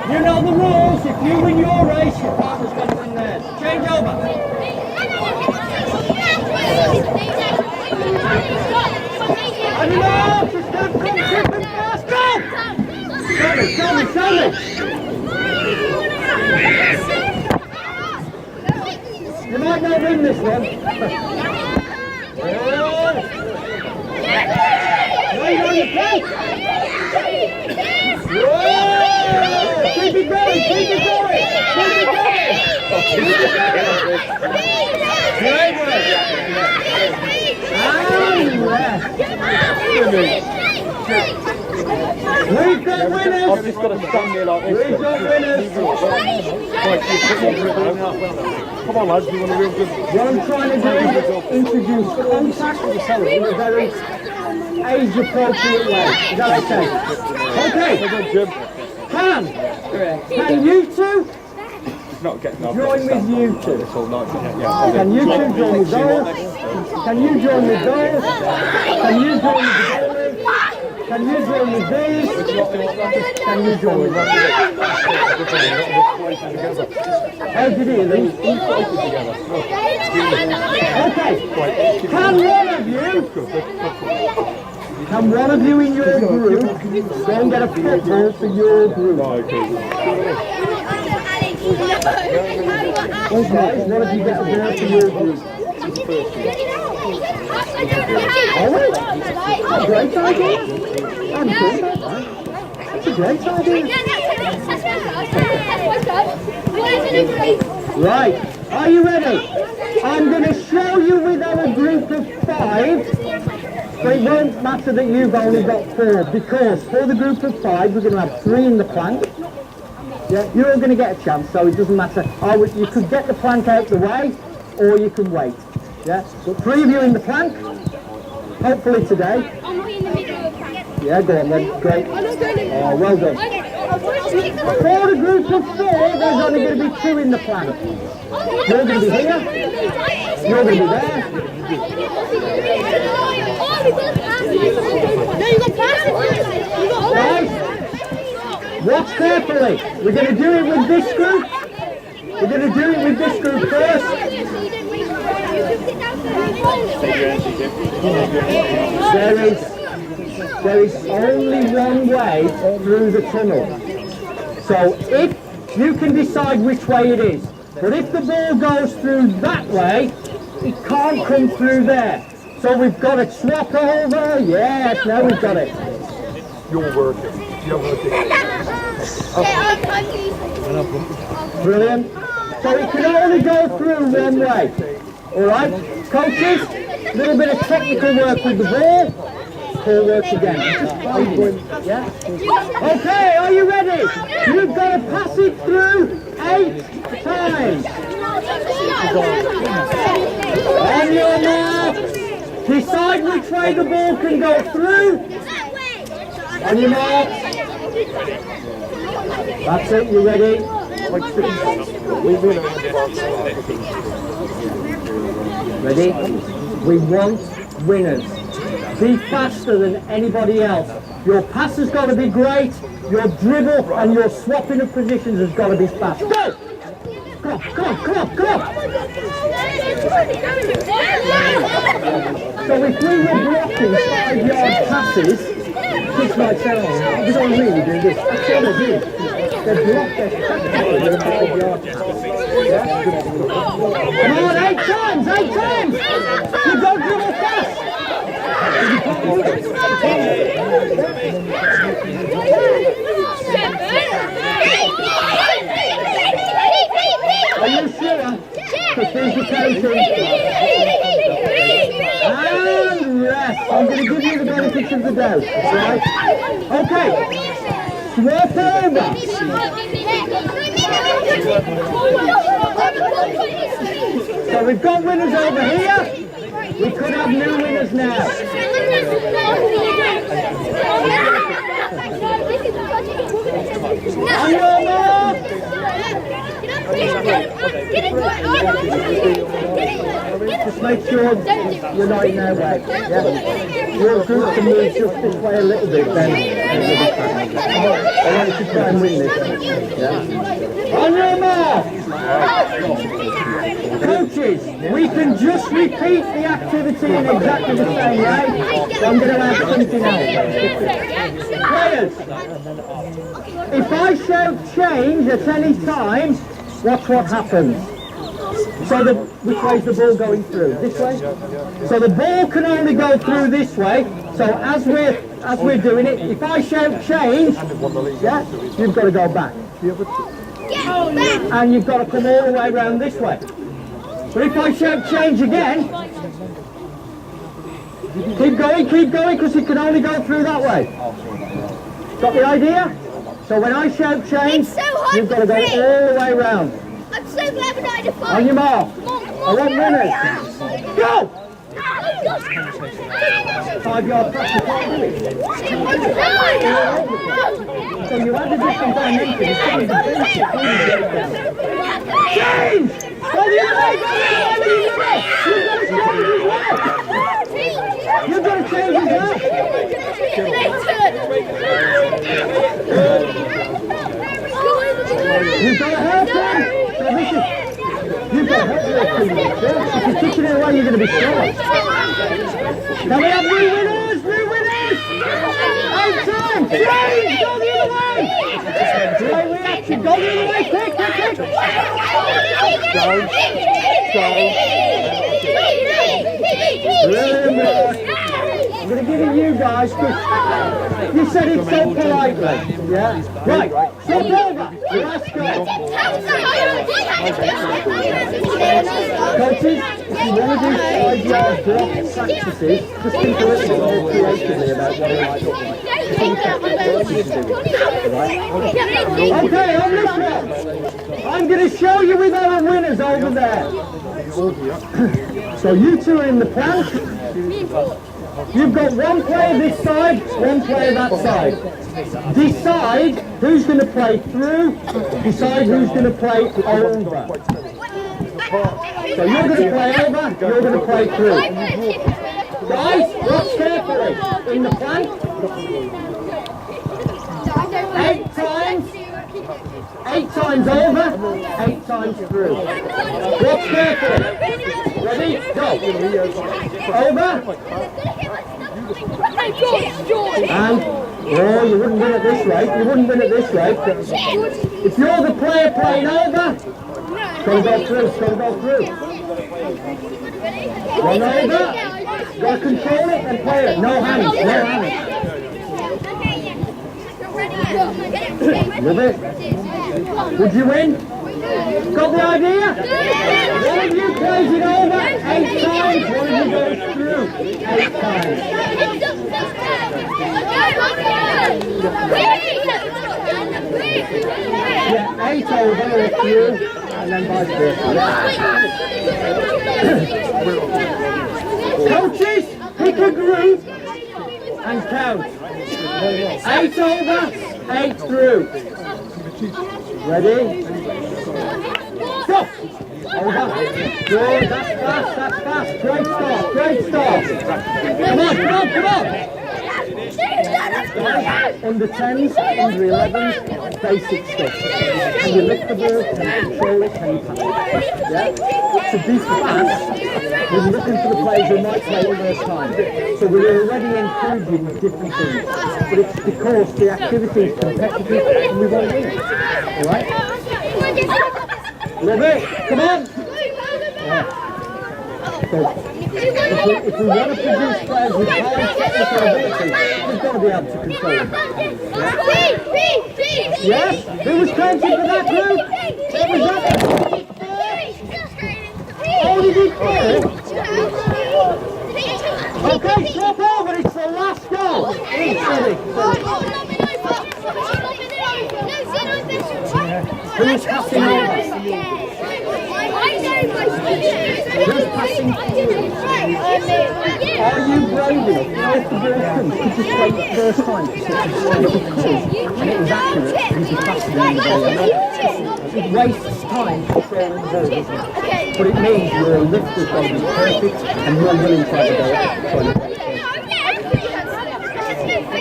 You know the rules. If you win your race, your partner's going to win theirs. Change over. And you know, just come quick and fast. Go! Show me. You might not win this one. Right on your feet. Keep it going. Great work. We've got winners. I've just got to stand there like this. We've got winners. Come on, lads, you want a real good... What I'm trying to do is introduce contact in a very age-appropriate way. Is that okay? Okay. Can you two Not getting off. join with you two? It's all night. Can you two join with those? Can you join with those? Can you join with the bowling? Can you join with these? Can you join with those? How did he leave? Okay. Can one of you in your group go and get a football for your group? Okay, one of you get a ball for your group. Alright, great idea. I'm good about that. That's a great idea. Right, are you ready? I'm going to show you with our group of 5, but it won't matter that you've only got 4, because for the group of 5 we're going to have 3 in the plank. Yeah, you're all going to get a chance, so it doesn't matter. You could get the plank out the way, or you can wait. Yeah, so 3 of you in the plank, hopefully today. Yeah, go on then, great. Oh, well done. For the group of 4, there's only going to be 2 in the plank. You're going to be here, you're going to be there. Guys, watch carefully. We're going to do it with this group. We're going to do it with this group first. There is only one way through the tunnel. So if you can decide which way it is, but if the ball goes through that way, it can't come through there. So we've got to swap over. Yes, now we've got it. You're working. You're working. Brilliant. So it can only go through one way. Alright, coaches, a little bit of technical work with the ball. Ball works again. Yeah? Okay, are you ready? You've got to pass it through 8 times. On your mark, decide which way the ball can go through. On your mark. That's it, you ready? Ready? We want winners. Be faster than anybody else. Your pass has got to be great. Your dribble and your swapping of positions has got to be fast. Go! Come on. So if we were blocking 5-yard passes, kids might say, oh, we don't really do this. That's all they do. They block their passes with a 5-yard pass. Yeah? Come on, 8 times! You don't dribble fast! Are you sure? Because here's the counting. And rest. I'm going to give you the benefits of the doubt. Right? Okay. Swap over. So we've got winners over here. We could have new winners now. On your mark. just make sure you're not in their way. Yeah? Your group can move just this way a little bit, then you'll be fine. I want you to try and win this. Yeah? On your mark! Coaches, we can just repeat the activity in exactly the same way. So I'm going to add something else. Players, if I shout change at any time, watch what happens. So which way is the ball going through? This way? So the ball can only go through this way. So as we're doing it, if I shout change, yeah, you've got to go back. And you've got to come all the way around this way. But if I shout change again, keep going, because it can only go through that way. Got the idea? So when I shout change, you've got to go all the way around. I'm so glad we're not in a fight. On your mark. I want winners. Go! 5 yard pass, you can't do it. So you add a different dimension. It's going to change! Go the other way, You've got to change as well. You've got to help him. You've got to help him. If you're kicking it away, you're going to be short. Now we have new winners! New winners! 8 times! Change! Go the other way! Play reaction! Go the other way! Quick! I'm going to give it you guys because you said it so politely. Yeah? Right, flip over. Last go. Coaches, if you want to do 5 yard block practices, just think a little bit more creatively about what it might look like. Okay, on this one, I'm going to show you with our winners over there. So you two are in the plank. You've got one player this side, one player that side. Decide who's going to play through, decide who's going to play over. So you're going to play over, you're going to play through. Guys, watch carefully. In the plank, 8 times. 8 times over, 8 times through. Watch carefully. Ready? Go. Over. And, oh, you wouldn't win it this way. You wouldn't win it this way. If you're the player playing over, it's got to go through. It's got to go through. Run over. You've got to control it and play it. No hands. No hands. Love it. Would you win? Got the idea? One of you plays it over 8 times, one of you goes through 8 times. Yeah, 8 over a few, and then vice versa. Coaches, pick a group and count. 8 over, 8 through. Ready? Stop! Over. Good, that's fast. Great start. Come on. Under 10s, under 11s, basic stuff. Can you lift the ball? Can you control it? Can you pass it? Yeah? To be fast, we're looking for the players who might play the first time. So we're already encouraging different things. But it's because the activity is competitive and we want to win. Alright? Love it! Come on! Yeah. So, if we want to produce players with high technical ability, we've got to be able to control them. Yeah? Yes? Who was coaching for that group? What was that? Oh, did he fall? Okay, swap over, it's the last goal. Who's passing over? Who's passing through. Are you brave enough? Now if the ball comes, could you play the first time to sit and stand up because and it was accurate, you'd be faster than anybody else. It wastes time controlling the ball, doesn't it? But it means your lift is going to be perfect and you're willing to have a go at it.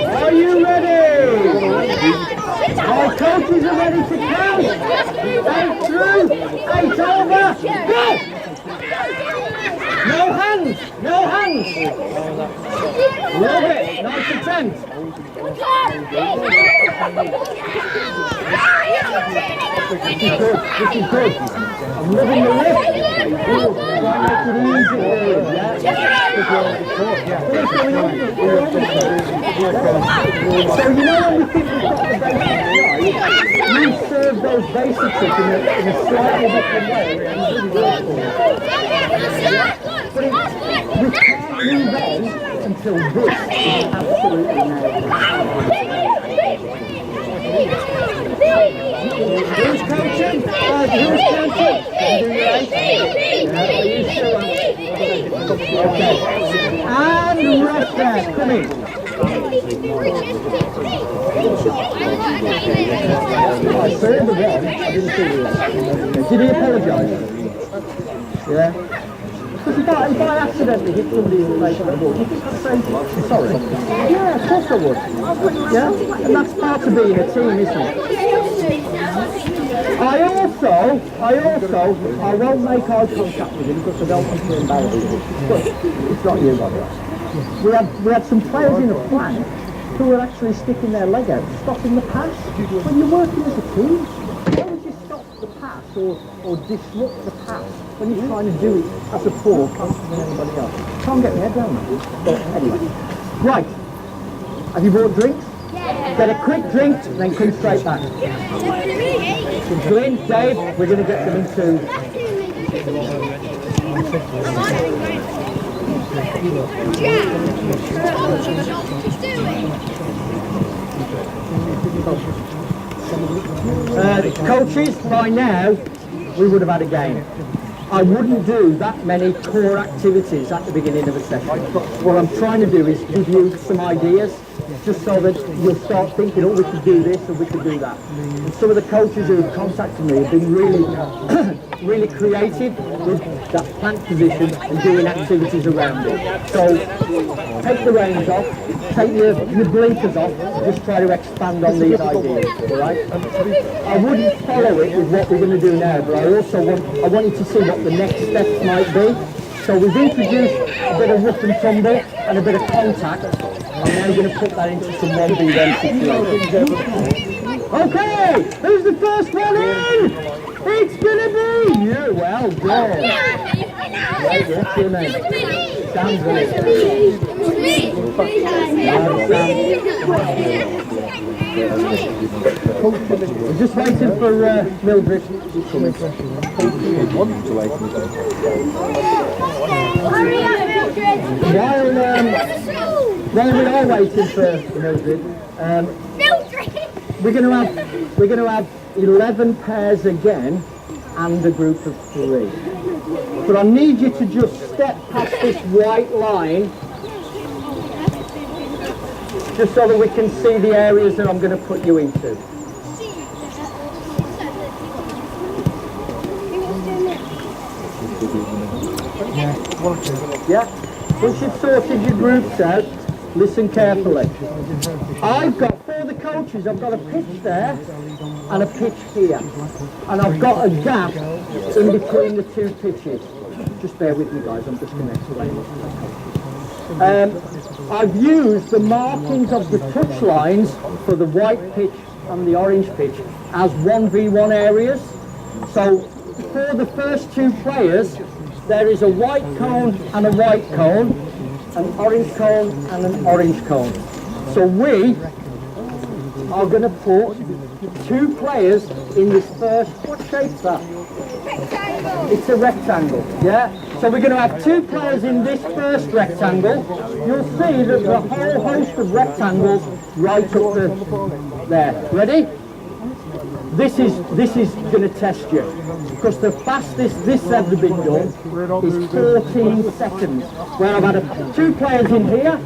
Are you ready? Our coaches are ready to count. 8 through, 8 over, go! No hands, no hands. Love it, nice attempt. This is good. I'm loving the lift. Try and make it easy for you, So you know when we think we've got the basics right, you serve those basics in a slightly different way and really work for it. But we can't move on until this is absolutely nailed. Who's coaching? Who's coaching? Are you sure? Okay. And rest there. Come in. I saw the one. I didn't see you. Did he apologise? Yeah. Because if I accidentally hit somebody in the face with the ball, do you think I'd say sorry? Yeah, of course I would. Yeah? And that's part of being a team, isn't it? I won't make eye contact with him because I don't want to embarrass him. But it's not you, by the way. We had some players in the flank who were actually sticking their leg out, stopping the pass. When you're working as a team, why would you stop the pass or disrupt the pass when you're trying to do it as a forward faster than anybody else? Can't get my head down that. But anyway. Right. Have you brought drinks? Get a quick drink and then come straight back. Glenn, Dave, we're going to get them into. Coaches, by now, we would have had a game. I wouldn't do that many core activities at the beginning of a session. What I'm trying to do is give you some ideas, just so that you'll start thinking, oh, we could do this and we could do that. And some of the coaches who have contacted me have been really, really creative with that plank position and doing activities around it. So take the reins off, take your blinkers off, and just try to expand on these ideas, all right? I wouldn't follow it with what we're going to do now, but I want you to see what the next steps might be. So we've introduced a bit of rough and tumble and a bit of contact. I'm now going to put that into some 1v1 situations. Okay, who's the first one in? It's going to be you. Well done. Right, what's your name? Sam's We're just waiting for Mildred to come in. While we are waiting for Mildred, we're going to have 11 pairs again and a group of 3. But I need you to just step past this white line, just so that we can see the areas that I'm going to put you into. Yeah? Once you've sorted your groups out, listen carefully. I've got, for the coaches, I've got a pitch there and a pitch here. And I've got a gap in between the 2 pitches. Just bear with me, guys, I'm just going to explain what I've used the markings of the touch lines for the white pitch and the orange pitch as 1v1 areas. So for the first 2 players, there is a white cone and a white cone, an orange cone and an orange cone. So we are going to put 2 players in this first, what shape's that? It's a rectangle, yeah? So we're going to have 2 players in this first rectangle. You'll see that there's a whole host of rectangles right up there. Ready? this is going to test you, because the fastest this has ever been done is 14 seconds. Where I've had two players in here,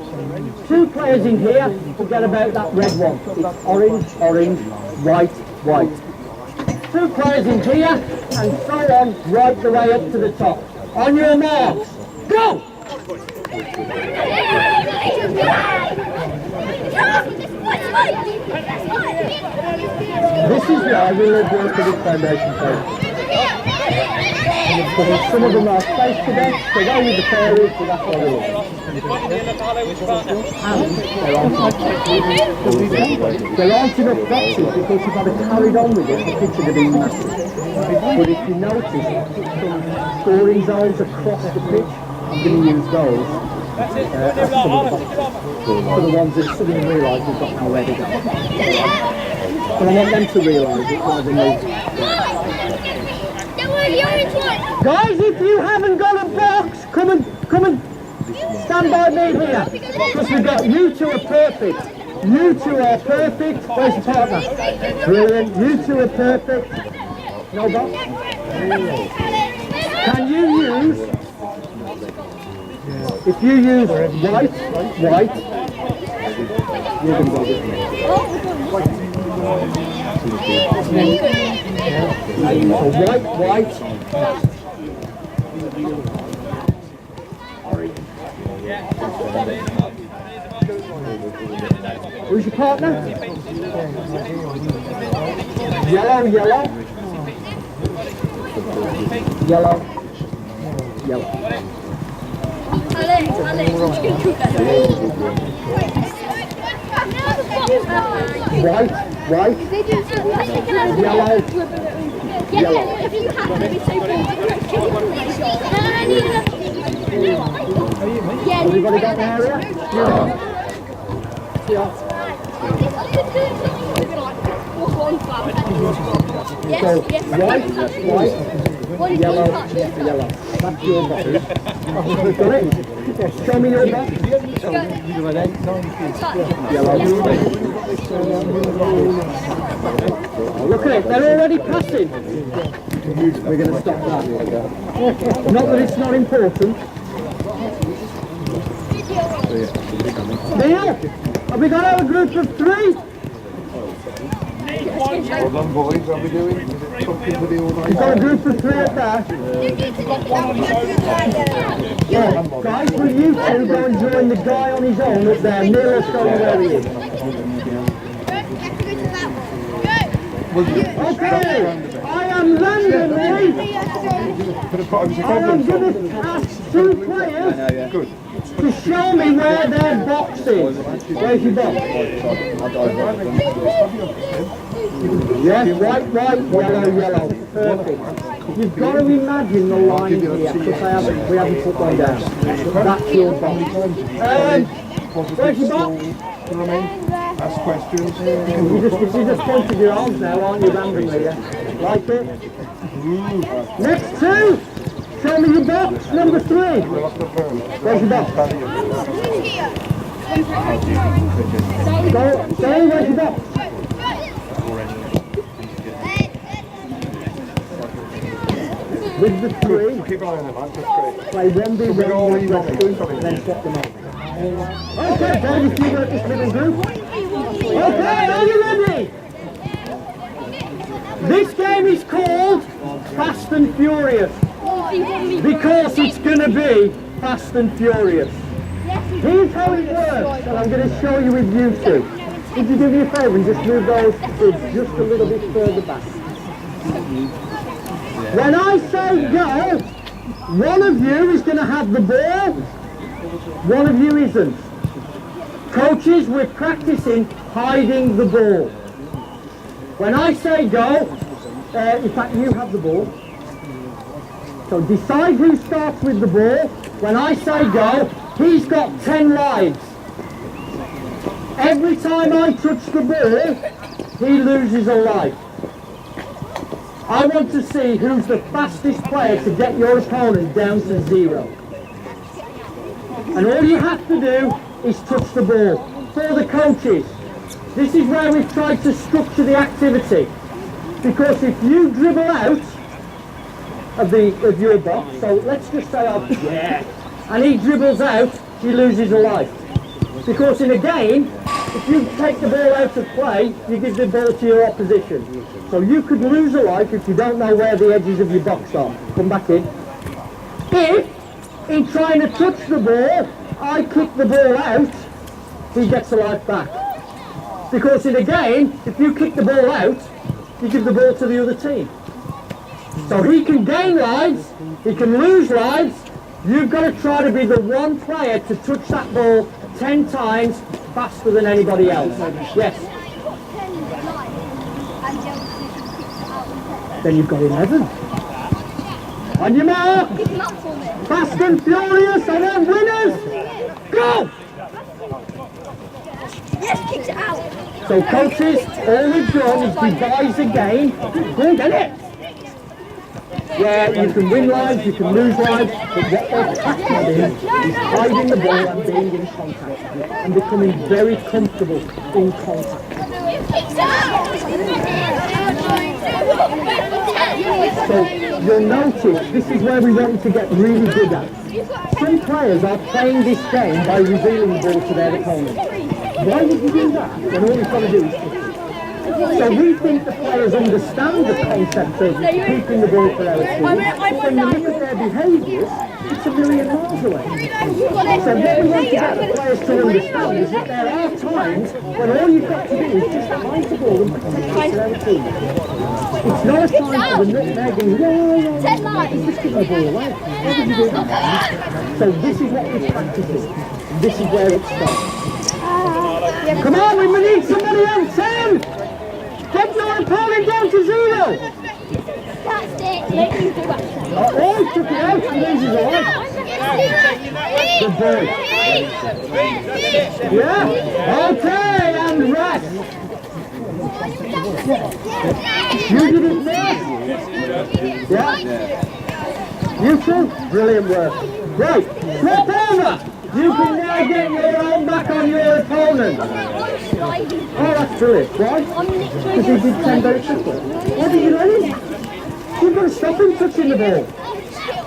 forget about that red one. It's orange, orange, white, white. Two players in here, and so on, right the way up to the top. On your marks, go! This is why we love working with Foundation Phase. Some of them are space cadets, so go with the fairies, so that's what it is. There aren't enough boxes because you've got to carry on with it, the pitch would have been massive. But if you notice, some scoring zones across the pitch, I'm going to use those as some of the boxes for the ones that suddenly realise we've got nowhere to go. But I want them to realise it rather than me. Guys, if you haven't got a box, come and stand by me here. Because we've got you two are perfect. You two are perfect. Where's your partner? Brilliant. You two are perfect. No box? Can you use, if you use white, you're going to go this way. So white. Who's your partner? Yellow. White. Yellow. Everybody got the area? Yeah. So, white, yellow. That's your box. Got it? Show me your box. Yellow. Oh, look at it, they're already passing. We're going to stop that. Not that it's not important. Neil, have we got our group of 3? Well done, boys. How are we doing? We've got a group of 3 up there. Yeah. Guys, will you two go and join the guy on his own up there? Neil will show you where he is. Okay, I am randomly. I am going to ask 2 players to show me where their box is. Where's your box? Yes, white, yellow. Perfect. You've got to imagine the line here, because we haven't put one down. That's your box. Where's your box? Ask questions. You just pointed your arms now, aren't you, randomly? Yeah? Like it? Next 2! Show me your box, number 3. Where's your box? Say, where's your box? With the 3, Keep an eye on it, man. That's great. play 1v1, and then swap them out. Okay, guys, if you work this little group. Okay, are you ready? This game is called Fast and Furious. Because it's going to be Fast and Furious. Here's how it works, and I'm going to show you with you two. Would you do me a favour and just move those kids just a little bit further back? When I say go, one of you is going to have the ball, one of you isn't. Coaches, we're practicing hiding the ball. When I say go, in fact you have the ball. So decide who starts with the ball. When I say go, he's got 10 lives. Every time I touch the ball, he loses a life. I want to see who's the fastest player to get your opponent down to 0. And all you have to do is touch the ball. For the coaches, this is where we've tried to structure the activity. Because if you dribble out of your box, so let's just say and he dribbles out, he loses a life. Because in a game, if you take the ball out of play, you give the ball to your opposition. So you could lose a life if you don't know where the edges of your box are. Come back in. If, in trying to touch the ball, I kick the ball out, he gets a life back. Because in a game, if you kick the ball out, you give the ball to the other team. So he can gain lives, he can lose lives. You've got to try to be the one player to touch that ball 10 times faster than anybody else. Yes. Then you've got 11. On your mark. Fast and furious, and then winners. Go! Yes, kicked it out. So coaches, all we've done is devise a game. Go and get it. Where you can win lives, you can lose lives, but what they're practicing is hiding the ball and being in contact and becoming very comfortable in contact. So you'll notice this is where we want to get really good at. Some players are playing this game by revealing the ball to their opponent. Why would you do that when all you've got to do is kick it? So we think the players understand the concept of keeping the ball for our team. When you look at their behaviours, it's a million miles away. So what we want to get the players to understand is that there are times when all you've got to do is just hide the ball and protect it for our team. It's not a time for the nutmeg and just give the ball away. Why would you do that? So this is what we're practicing. This is where it starts. Come on, we need somebody on 10! Get your opponent down to 0! That's it. Oh, he took it out and loses a life. Good boy. Yeah, okay, and rest. You did it first. Yeah. You too? Brilliant work. Right, flip over. You can now get your own back on your opponent. Oh, that's brilliant. Why? Because he did 10 very quickly. Why did you let him? You've got to stop him touching the ball.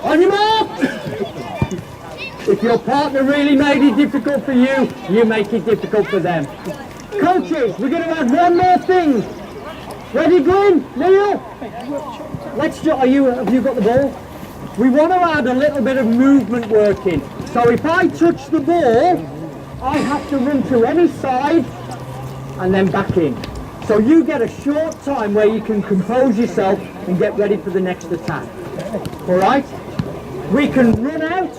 On your mark! If your partner really made it difficult for you, you make it difficult for them. Coaches, we're going to add one more thing. Ready, Glenn? Neil? Have you got the ball? We want to add a little bit of movement work in. So if I touch the ball, I have to run to any side and then back in. So you get a short time where you can compose yourself and get ready for the next attack. All right? We can run out,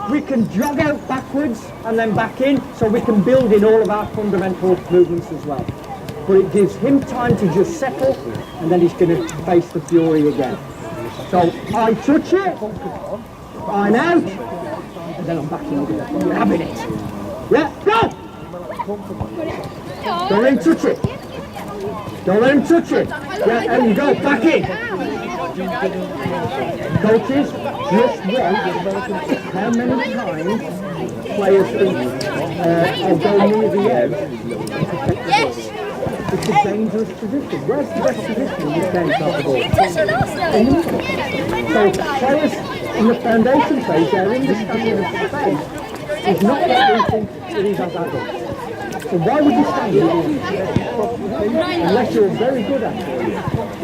we can jog out backwards and then back in, so we can build in all of our fundamental movements as well. But it gives him time to just settle, and then he's going to face the fury again. So I touch it, I'm out, and then I'm back in again. We're having it. Yeah, go! Don't let him touch it. Don't let him touch it. Yeah, and you go, back in. Coaches, just watch how many times players think I'll go near the edge. Yes. It's a dangerous position. Where's the best position in this game, first of all? So players in the foundation phase, their understanding of space is not what we think it is as adults. So why would you stand here unless you're very good at it?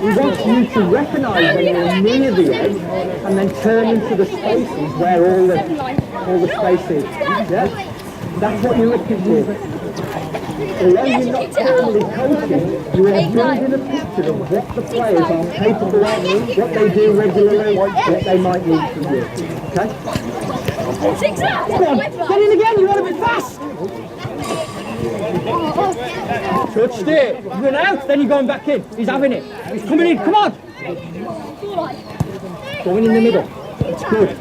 We want you to recognise when you're near the edge and then turn into the spaces where all the space is. Yeah? That's what you're looking for. Although you're not formally coaching, you are building a picture of what the players are capable of, what they do regularly, what they might need from you. Okay? Come on, get in again, you want to be fast! Touched it. Run out, then you're going back in. He's having it. He's coming in. Come on. Going in the middle. It's good.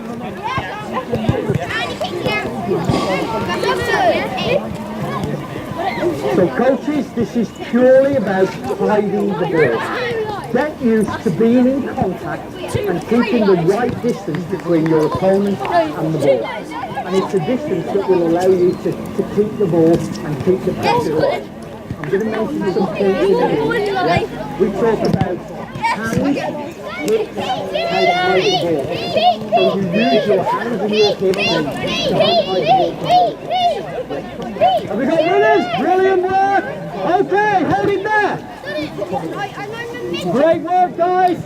So coaches, this is purely about hiding the ball. Get used to being in contact and keeping the right distance between your opponent and the ball. And it's a distance that will allow you to keep the ball and keep the pressure on. I'm going to mention some points in a minute. Yeah? We talk about hands, hips, help hide the ball. So you use your hands and your hips to help hide the ball. Have we got winners? Brilliant work! Okay, hold it there! Great work, guys!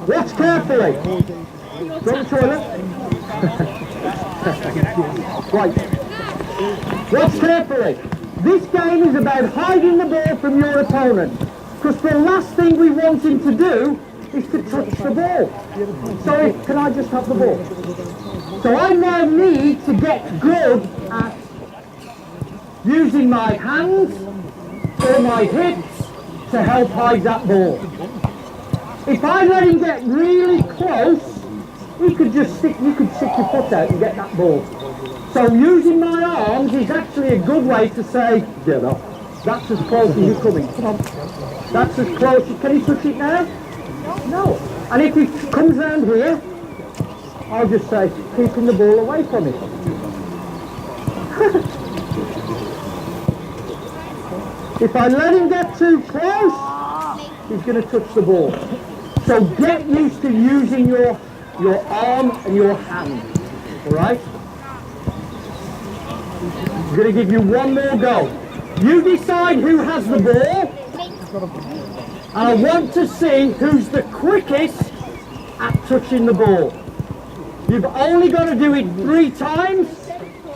Watch carefully. Go to the toilet. Right. Watch carefully. This game is about hiding the ball from your opponent. Because the last thing we want him to do is to touch the ball. So can I just have the ball? So I now need to get good at using my hands or my hips to help hide that ball. If I let him get really close, you could stick your foot out and get that ball. So using my arms is actually a good way to say, get up. That's as close as you're coming. Come on. That's as close. Can he touch it now? No. And if he comes round here, I'll just say, keeping the ball away from him. If I let him get too close, he's going to touch the ball. So get used to using your arm and your hand. All right? I'm going to give you one more go. You decide who has the ball. And I want to see who's the quickest at touching the ball. You've only got to do it 3 times,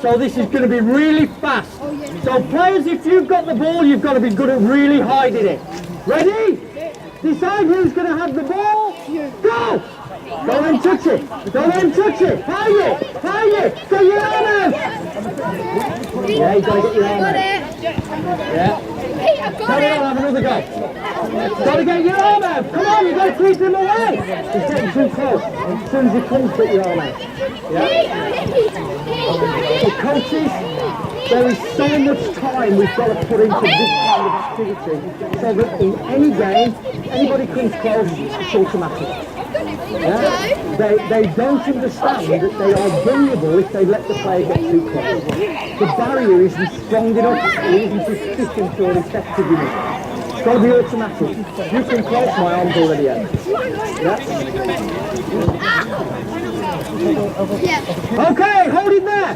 so this is going to be really fast. So players, if you've got the ball, you've got to be good at really hiding it. Ready? Decide who's going to have the ball. Go! Go and touch it. Go and touch it. Hide it. Hide it. Get your arm out. Yeah, you've got to get your arm out. Yeah. Carry on, have another go. Got to get your arm out. Come on, you've got to keep him away. He's getting too close. As soon as he comes, put your arm out. Yeah. So coaches, there is so much time we've got to put into this kind of activity so that in any game, anybody comes close, it's automatic. Yeah? They don't understand that they are vulnerable if they let the player get too close. The barrier isn't strong enough, it isn't efficient or effective enough. It's got to be automatic. You can close, my arm's already out. Yeah? Okay, hold it there.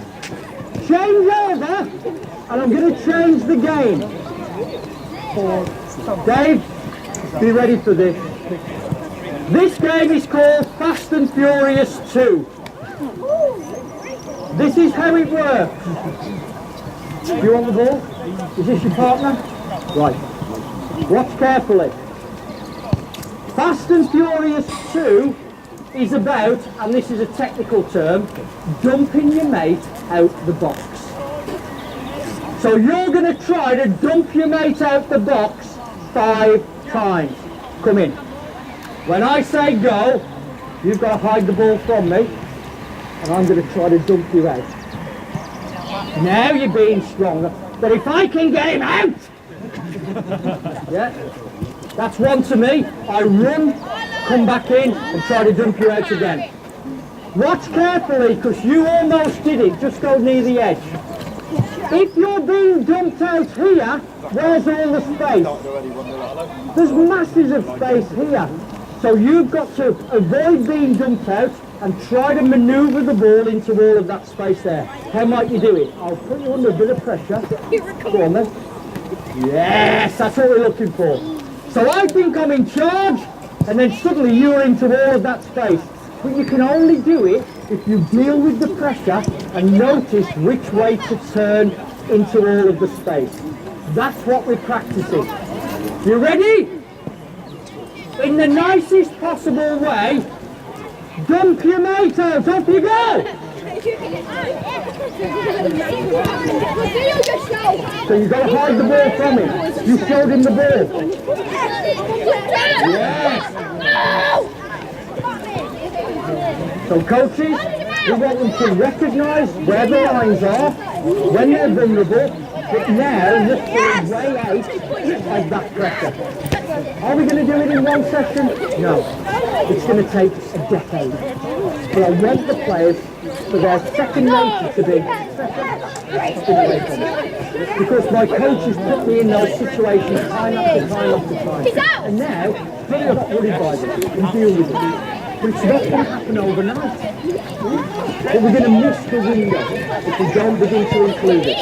Change over, and I'm going to change the game. Dave, be ready for this. This game is called Fast and Furious 2. This is how it works. You want the ball? Is this your partner? Right. Watch carefully. Fast and Furious 2 is about, and this is a technical term, dumping your mate out the box. So you're going to try to dump your mate out the box 5 times. Come in. When I say go, you've got to hide the ball from me, and I'm going to try to dump you out. Now you're being stronger, but if I can get him out, yeah, that's 1 to me. I run, come back in, and try to dump you out again. Watch carefully, because you almost did it. Just go near the edge. If you're being dumped out here, where's all the space? There's masses of space here. So you've got to avoid being dumped out and try to manoeuvre the ball into all of that space there. How might you do it? I'll put you under a bit of pressure. Go on then. Yes, that's what we're looking for. So I think I'm in charge, and then suddenly you're into all of that space. But you can only do it if you deal with the pressure and notice which way to turn into all of the space. That's what we're practicing. You ready? In the nicest possible way, dump your mate out. Off you go! So you've got to hide the ball from him. You showed him the ball. Yes! So coaches, we want them to recognise where the lines are, when they're vulnerable, but now look for a way out of that pressure. Are we going to do it in 1 session? No. It's going to take a decade. But I want the players, for their second nature to be spin away from it. Because my coaches put me in those situations time after time after time. And now, I'm not worried by them and deal with it. But it's not going to happen overnight. But we're going to miss the window if we don't begin to include it.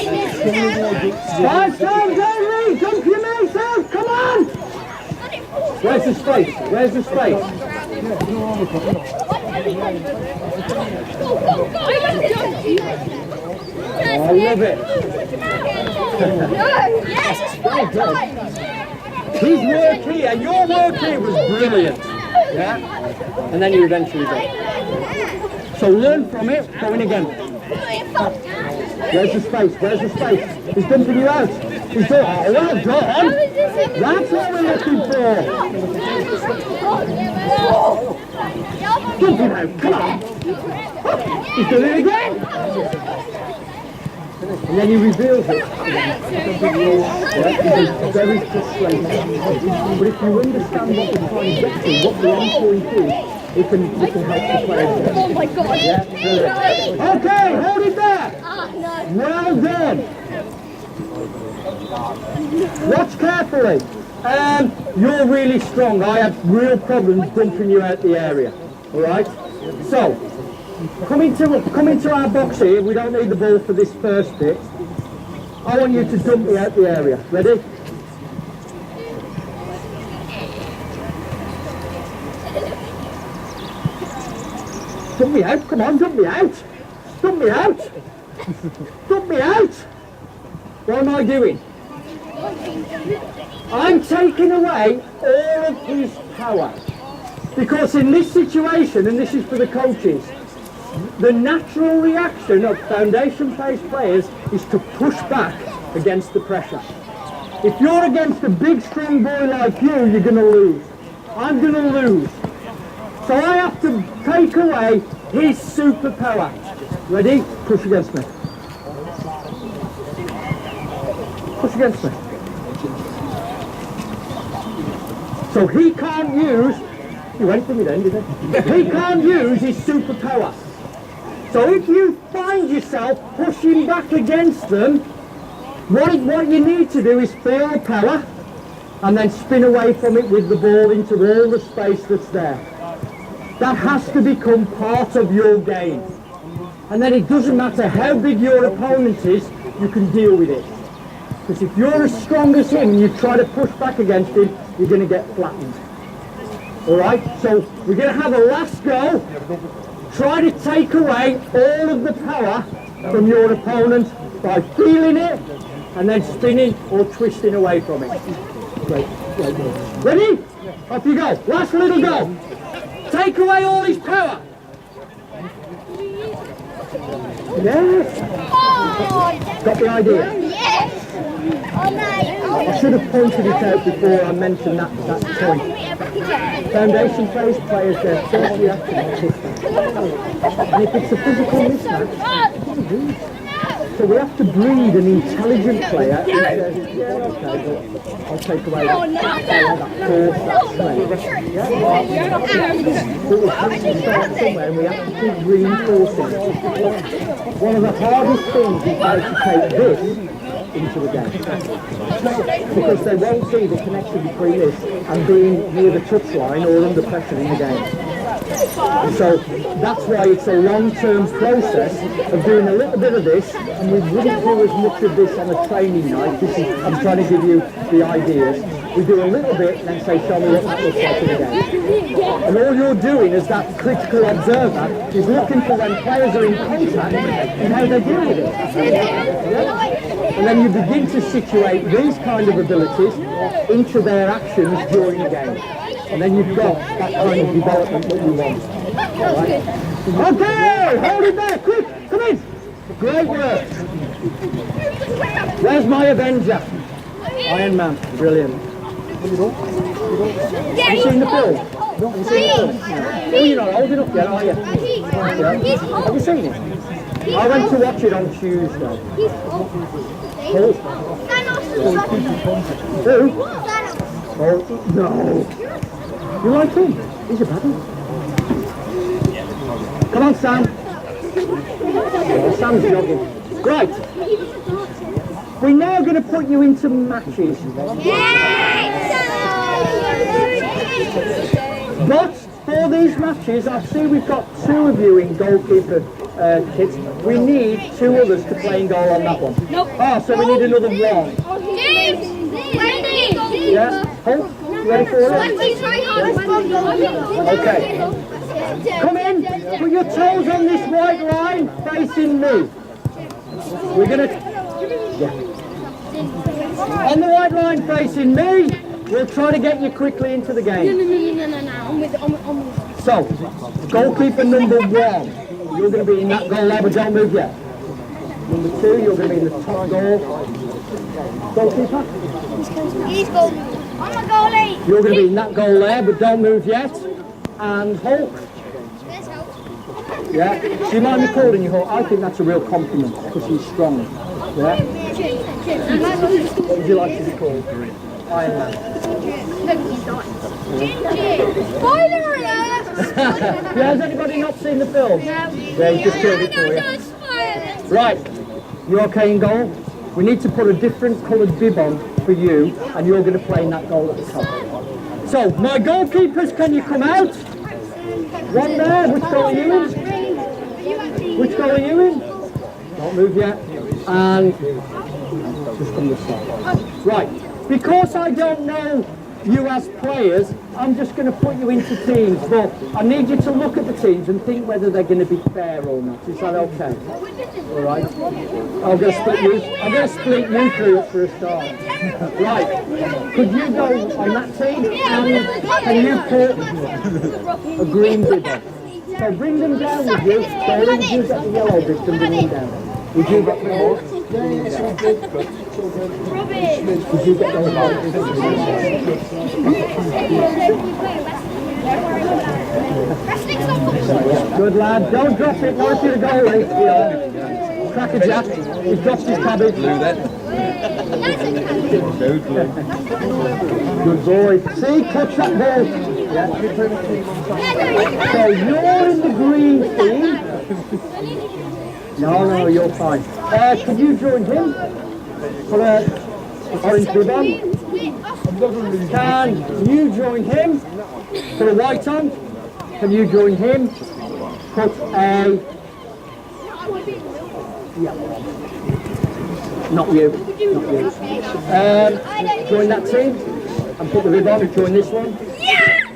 5 times only! Jump your mates out! Come on! Where's the space? Where's the space? I love it. His work here, your work here was brilliant. Yeah? And then you eventually go. So learn from it, go in again. Where's the space? Where's the space? He's dumping you out. He's doing, oh, well done. That's what we're looking for. Dumping out, come on. He's doing it again. And then he reveals it. It's very frustrating. But if you understand what we're trying to get to, what the end point is, it can help the players. Oh my god. Yeah, brilliant. Okay, hold it there. Well done. Watch carefully. You're really strong. I have real problems dumping you out the area. Alright? So, come into our box here. We don't need the ball for this first bit. I want you to dump me out the area. Ready? Dump me out. Come on, dump me out. Dump me out. Dump me out. What am I doing? I'm taking away all of his power. Because in this situation, and this is for the coaches, the natural reaction of foundation phase players is to push back against the pressure. If you're against a big strong boy like you, you're going to lose. I'm going to lose. So I have to take away his superpower. Ready? Push against me. Push against me. So he can't use, he went for me then, didn't he? He can't use his superpower. So if you find yourself pushing back against them, what you need to do is feel the power and then spin away from it with the ball into all the space that's there. That has to become part of your game. And then it doesn't matter how big your opponent is, you can deal with it. Because if you're as strong as him and you try to push back against him, you're going to get flattened. Alright, so we're going to have a last go. Try to take away all of the power from your opponent by feeling it and then spinning or twisting away from it. Great. Ready? Off you go. Last little go. Take away all his power. Yes. Got the idea? Yes. I should have pointed it out before I mentioned that point. Foundation phase players, their first reaction is pushback. And if it's a physical mismatch, so we have to breed an intelligent player who says, yeah, okay, but I'll take away that force, that strength. Yeah? But we have to start somewhere and we have to keep reinforcing it. One of the hardest things is how to take this into the game. Because they won't see the connection between this and being near the touchline or under pressure in the game. So that's why it's a long-term process of doing a little bit of this, and we wouldn't do as much of this on a training night. I'm trying to give you the ideas. We do a little bit and then say, show me what that looks like in the game. And all you're doing as that critical observer is looking for when players are in contact and how they deal with it. Yeah? And then you begin to situate these kind of abilities into their actions during the game. And then you've got that kind of development that you want. Right? Okay, hold it there, quick, come in. Great work. Where's my Avenger? Iron Man, brilliant. Have you seen the film? Have you seen the film? Oh, you're not old enough yet, are you? Yeah. Have you seen it? I went to watch it on Tuesday. Who? Oh, no. You like him? He's a bad one. Come on, Sam. Oh, Sam's jogging. Right. We're now going to put you into matches. But for these matches, I see we've got 2 of you in goalkeeper kits. We need 2 others to play in goal on that one. Ah, so we need another 1. Yeah. Hulk, you ready for it? Okay. Come in. Put your toes on this white line, facing me. We're going to... Yeah. On the white line facing me, we'll try to get you quickly into the game. No. So, goalkeeper number 1, you're going to be in that goal there, but don't move yet. Number 2, you're going to be in the top goal. Goalkeeper? He's golden. I'm a goalie. You're going to be in that goal there, but don't move yet. And Hulk? Yeah? Do you mind me calling you Hulk? I think that's a real compliment, because he's strong. Yeah? What would you like to be called? Iron Man. Spoiler alert! Yeah, has anybody not seen the film? Yeah, he just killed it for you. Right, you okay in goal? We need to put a different coloured bib on for you, and you're going to play in that goal at the top. So, my goalkeepers, can you come out? One there, which goal are you in? Which goal are you in? Don't move yet. And just come this side. Right, because I don't know you as players, I'm just going to put you into teams, but I need you to look at the teams and think whether they're going to be fair or not. Is that okay? All right. I'm going to split you. I'm going to split you through for a start. Right. Could you go on that team? And can you put a green bib on? So bring them down with you. So long as you get the yellow bits and bring them down. Would you get the ball? Would you get those balls? Good lad, don't drop it, not to the goalie. Yeah. Cracker Jack, he's dropped his cabbage. Good boy. See, touch that ball. Yeah. So you're in the green team. No, you're fine. Can you join him? Put a orange bib on. Can you join him? Put a white on. Can you join him? Put a... Yeah. Not you. Join that team. And put the rib on. Join this one.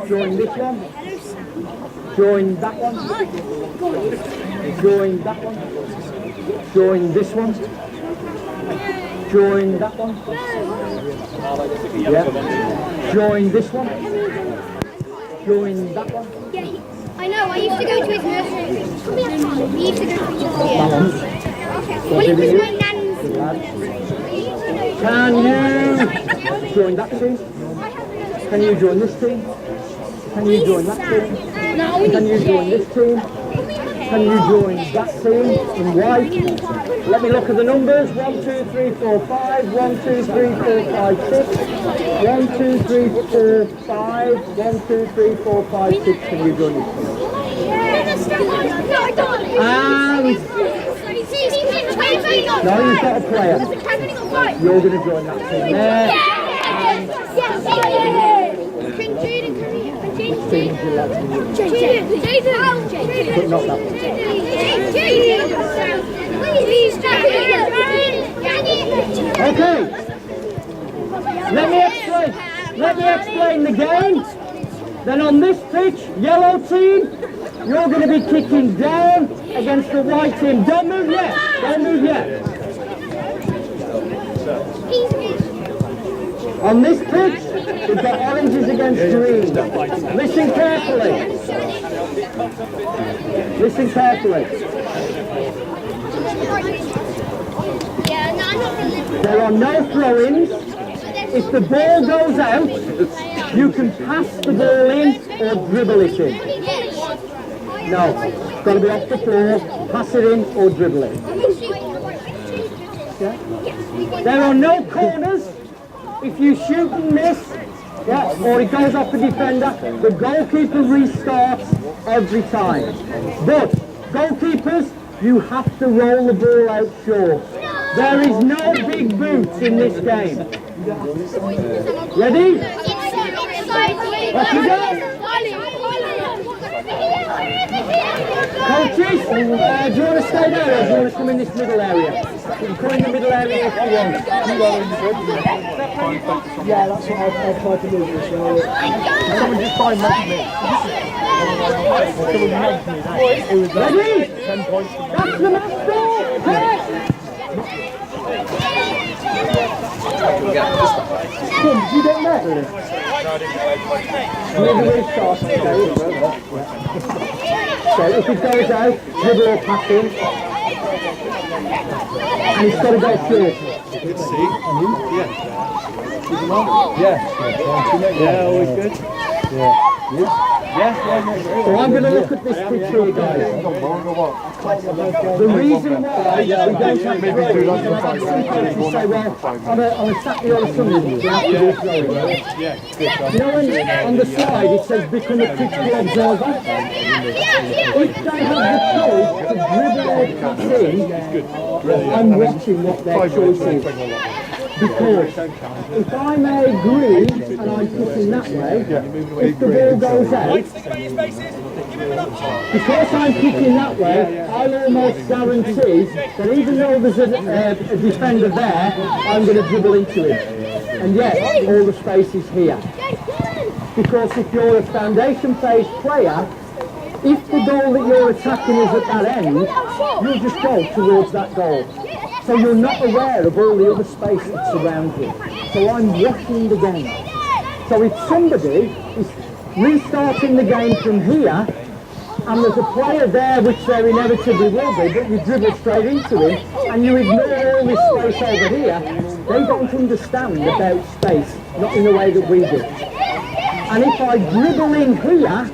Join this one. Join that one. Join that one. Join this one. Join that one. Yeah. Join this one. Join that one. I know, I used to go to his nursery. He used to go to his nursery. When he was my nan's. Can you join that team? Can you join this team? Can you join that team? Can you join this team? Can you join that team in white? Let me look at the numbers. 1, 2, 3, 4, 5. 1, 2, 3, 4, 5, 6. 1, 2, 3, 4, 5. 1, 2, 3, 4, 5, 6. Can you join this team? And no, you've got a player. You're going to join that team there. But not that one. Okay. Let me explain the game. Then on this pitch, yellow team, you're going to be kicking down against the white team. Don't move yet. Don't move yet. On this pitch, we've got oranges against green. Listen carefully. Listen carefully. There are no throw-ins. If the ball goes out, you can pass the ball in or dribble it in. No, it's got to be off the floor, pass it in or dribble it. Yeah? There are no corners. If you shoot and miss, yeah, or it goes off the defender, the goalkeeper restarts every time. But goalkeepers, you have to roll the ball out short. There is no big boots in this game. Ready? Off you go. Coaches, do you want to stay there or do you want to come in this middle area? You can come in the middle area if you want. Yeah, that's what I've tried to do. Someone just try and make me. Ready? 10 points. That's the master. Did you get that? Really short. So if it goes out, dribble or pass in. And it's got to go short. Yeah, always good. So I'm going to look at this pitch here, guys. The reason why we don't have throwing, some coaches say, well, on a Saturday or a Sunday, you have to do throwing. You know when on the slide it says become a critical observer? If they have the choice to dribble or pass in, I'm watching what their choice is. Because if I may agree and I'm pitching that way, if the ball goes out, because I'm pitching that way, I'll almost guarantee that even though there's a defender there, I'm going to dribble into him. And yet, all the space is here. Because if you're a Foundation Phase player, if the goal that you're attacking is at that end, you'll just go towards that goal. So you're not aware of all the other space that surrounds you. So I'm watching the game. So if somebody is restarting the game from here, and there's a player there, which there inevitably will be, but you dribble straight into him, and you ignore all this space over here, they don't understand about space, not in the way that we do. And if I dribble in here,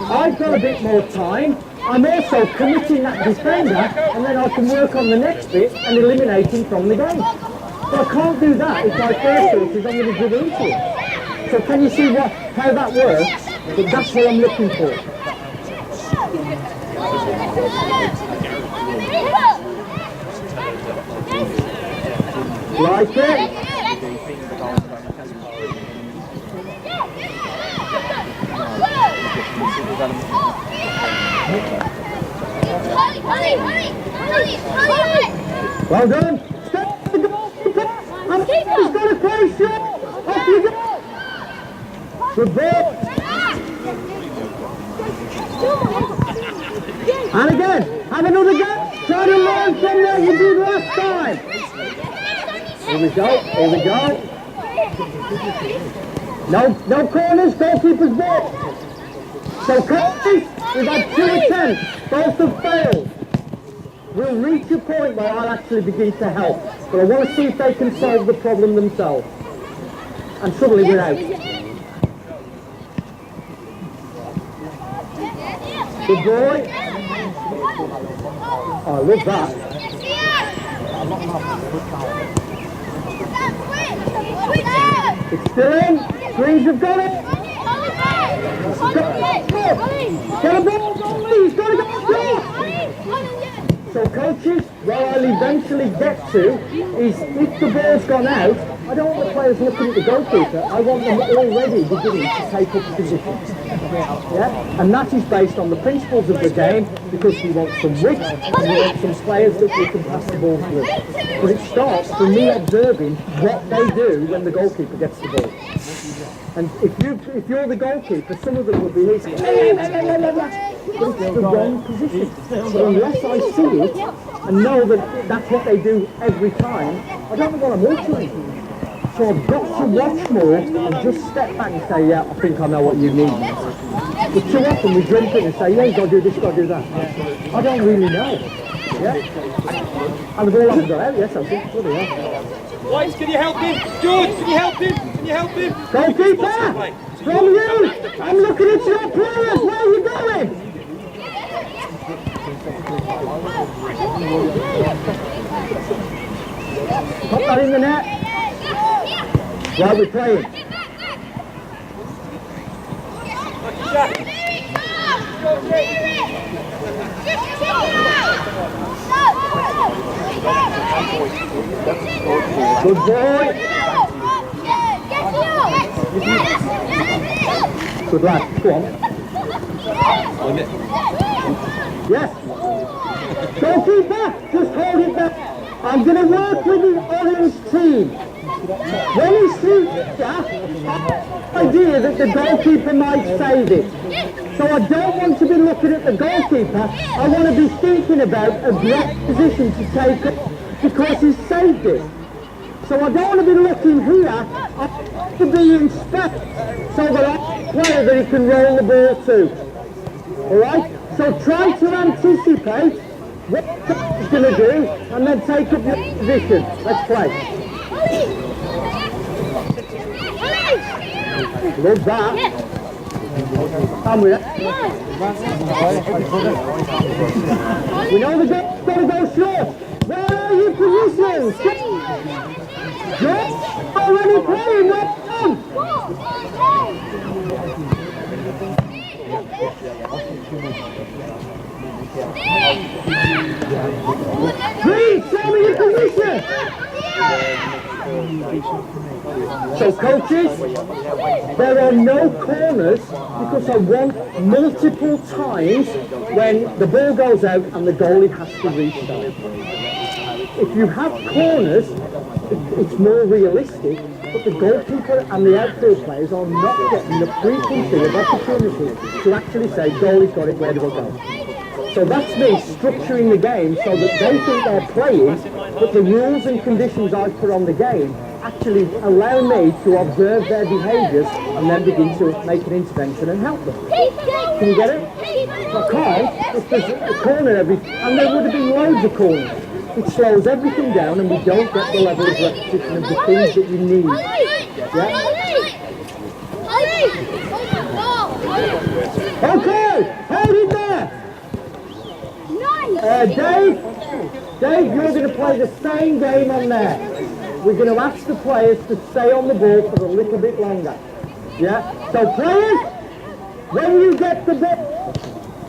I've got a bit more time. I'm also committing that defender, and then I can work on the next bit and eliminate him from the game. But I can't do that if my first thought is I'm going to dribble into it. So can you see how that works? But that's what I'm looking for. Like it? Well done. Step the goalkeeper. He's got to play shot. Off you go. Good ball. And again. Have another go. Try to learn from what you did last time. Here we go. Here we go. No corners. Goalkeeper's ball. So coaches, we've had 2 attempts, both have failed. We'll reach a point where I'll actually begin to help, but I want to see if they can solve the problem themselves. And suddenly we're out. Good boy. Oh, I love that. It's still in. Greens have got it. Get a ball, he's got to go short! So coaches, where I'll eventually get to is if the ball's gone out, I don't want the players looking at the goalkeeper, I want them already beginning to take up position. Yeah? And that is based on the principles of the game, because we want some width and we want some players that we can pass the ball through. But it starts from me observing what they do when the goalkeeper gets the ball. And if you're the goalkeeper, some of them will be easy. But it's the wrong position. So unless I see it and know that that's what they do every time, I don't know what I'm watching. So I've got to watch more and just step back and say, yeah, I think I know what you need. But too often we jump in and say, yeah, you've got to do this, you've got to do that. I don't really know. Yeah? And the ball hasn't got out, yes, I think. Bloody hell. Boys, can you help him? George, can you help him? Can you help him? Goalkeeper! From you! I'm looking at your players! Where are you going? Put that in the net. While we're playing. Good boy. Good lad. Go on. Yes. Goalkeeper, just hold it back. I'm going to work with the orange team. When he shoots that, idea that the goalkeeper might save it. So I don't want to be looking at the goalkeeper. I want to be thinking about a great position to take up because he's saved it. So I don't want to be looking here. I want to be in spec so that I player that he can roll the ball to. Alright? So try to anticipate what he's going to do and then take up your position. Let's play. Love that. Come with it. We know the game's got to go short. Where are your positions? Good. Already playing. Well done. Please show me your position. So coaches, there are no corners because I want multiple times when the ball goes out and the goalie has to restart. If you have corners, it's more realistic, but the goalkeeper and the outfield players are not getting the frequency of opportunity to actually say, goalie's got it, where do I go? So that's me structuring the game so that they think they're playing, but the rules and conditions I put on the game actually allow me to observe their behaviours and then begin to make an intervention and help them. Can you get it? If I can't, if there's a corner and there would have been loads of corners. It slows everything down and we don't get the level of repetition of the things that you need. Yeah? Okay, hold it there. Dave, you're going to play the same game on there. We're going to ask the players to stay on the ball for a little bit longer. Yeah? So players, when you get the ball,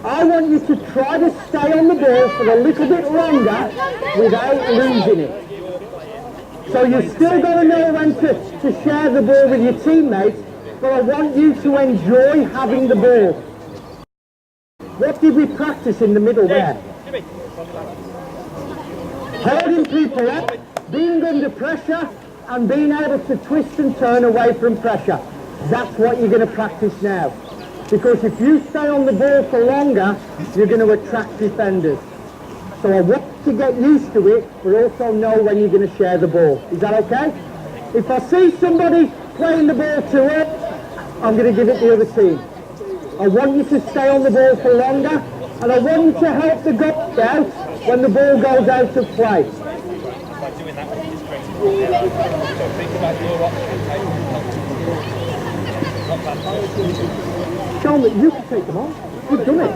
I want you to try to stay on the ball for a little bit longer without losing it. So you're still going to know when to share the ball with your teammates, but I want you to enjoy having the ball. What did we practice in the middle there? Holding people up, being under pressure, and being able to twist and turn away from pressure. That's what you're going to practice now. Because if you stay on the ball for longer, you're going to attract defenders. So I want to get used to it, but also know when you're going to share the ball. Is that okay? If I see somebody playing the ball to it, I'm going to give it the other team. I want you to stay on the ball for longer, and I want you to help the goal out when the ball goes out of play. Show me, you can take them on. You've done it.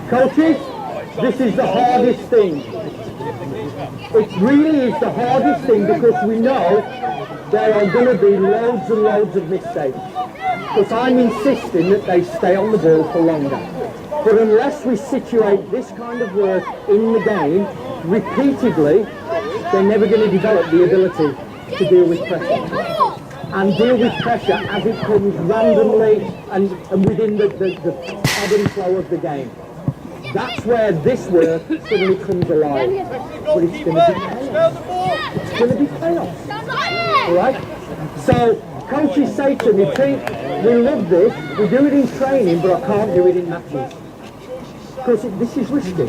Coaches, this is the hardest thing. It really is the hardest thing because we know there are going to be loads and loads of mistakes. Because I'm insisting that they stay on the ball for longer. But unless we situate this kind of work in the game repeatedly, they're never going to develop the ability to deal with pressure. And deal with pressure as it comes randomly and within the ebb and flow of the game. That's where this work suddenly comes alive. But it's going to be chaos. It's going to be chaos. Alright? So, coaches say to me, Pete, we love this, we do it in training, but I can't do it in matches. Because this is risky.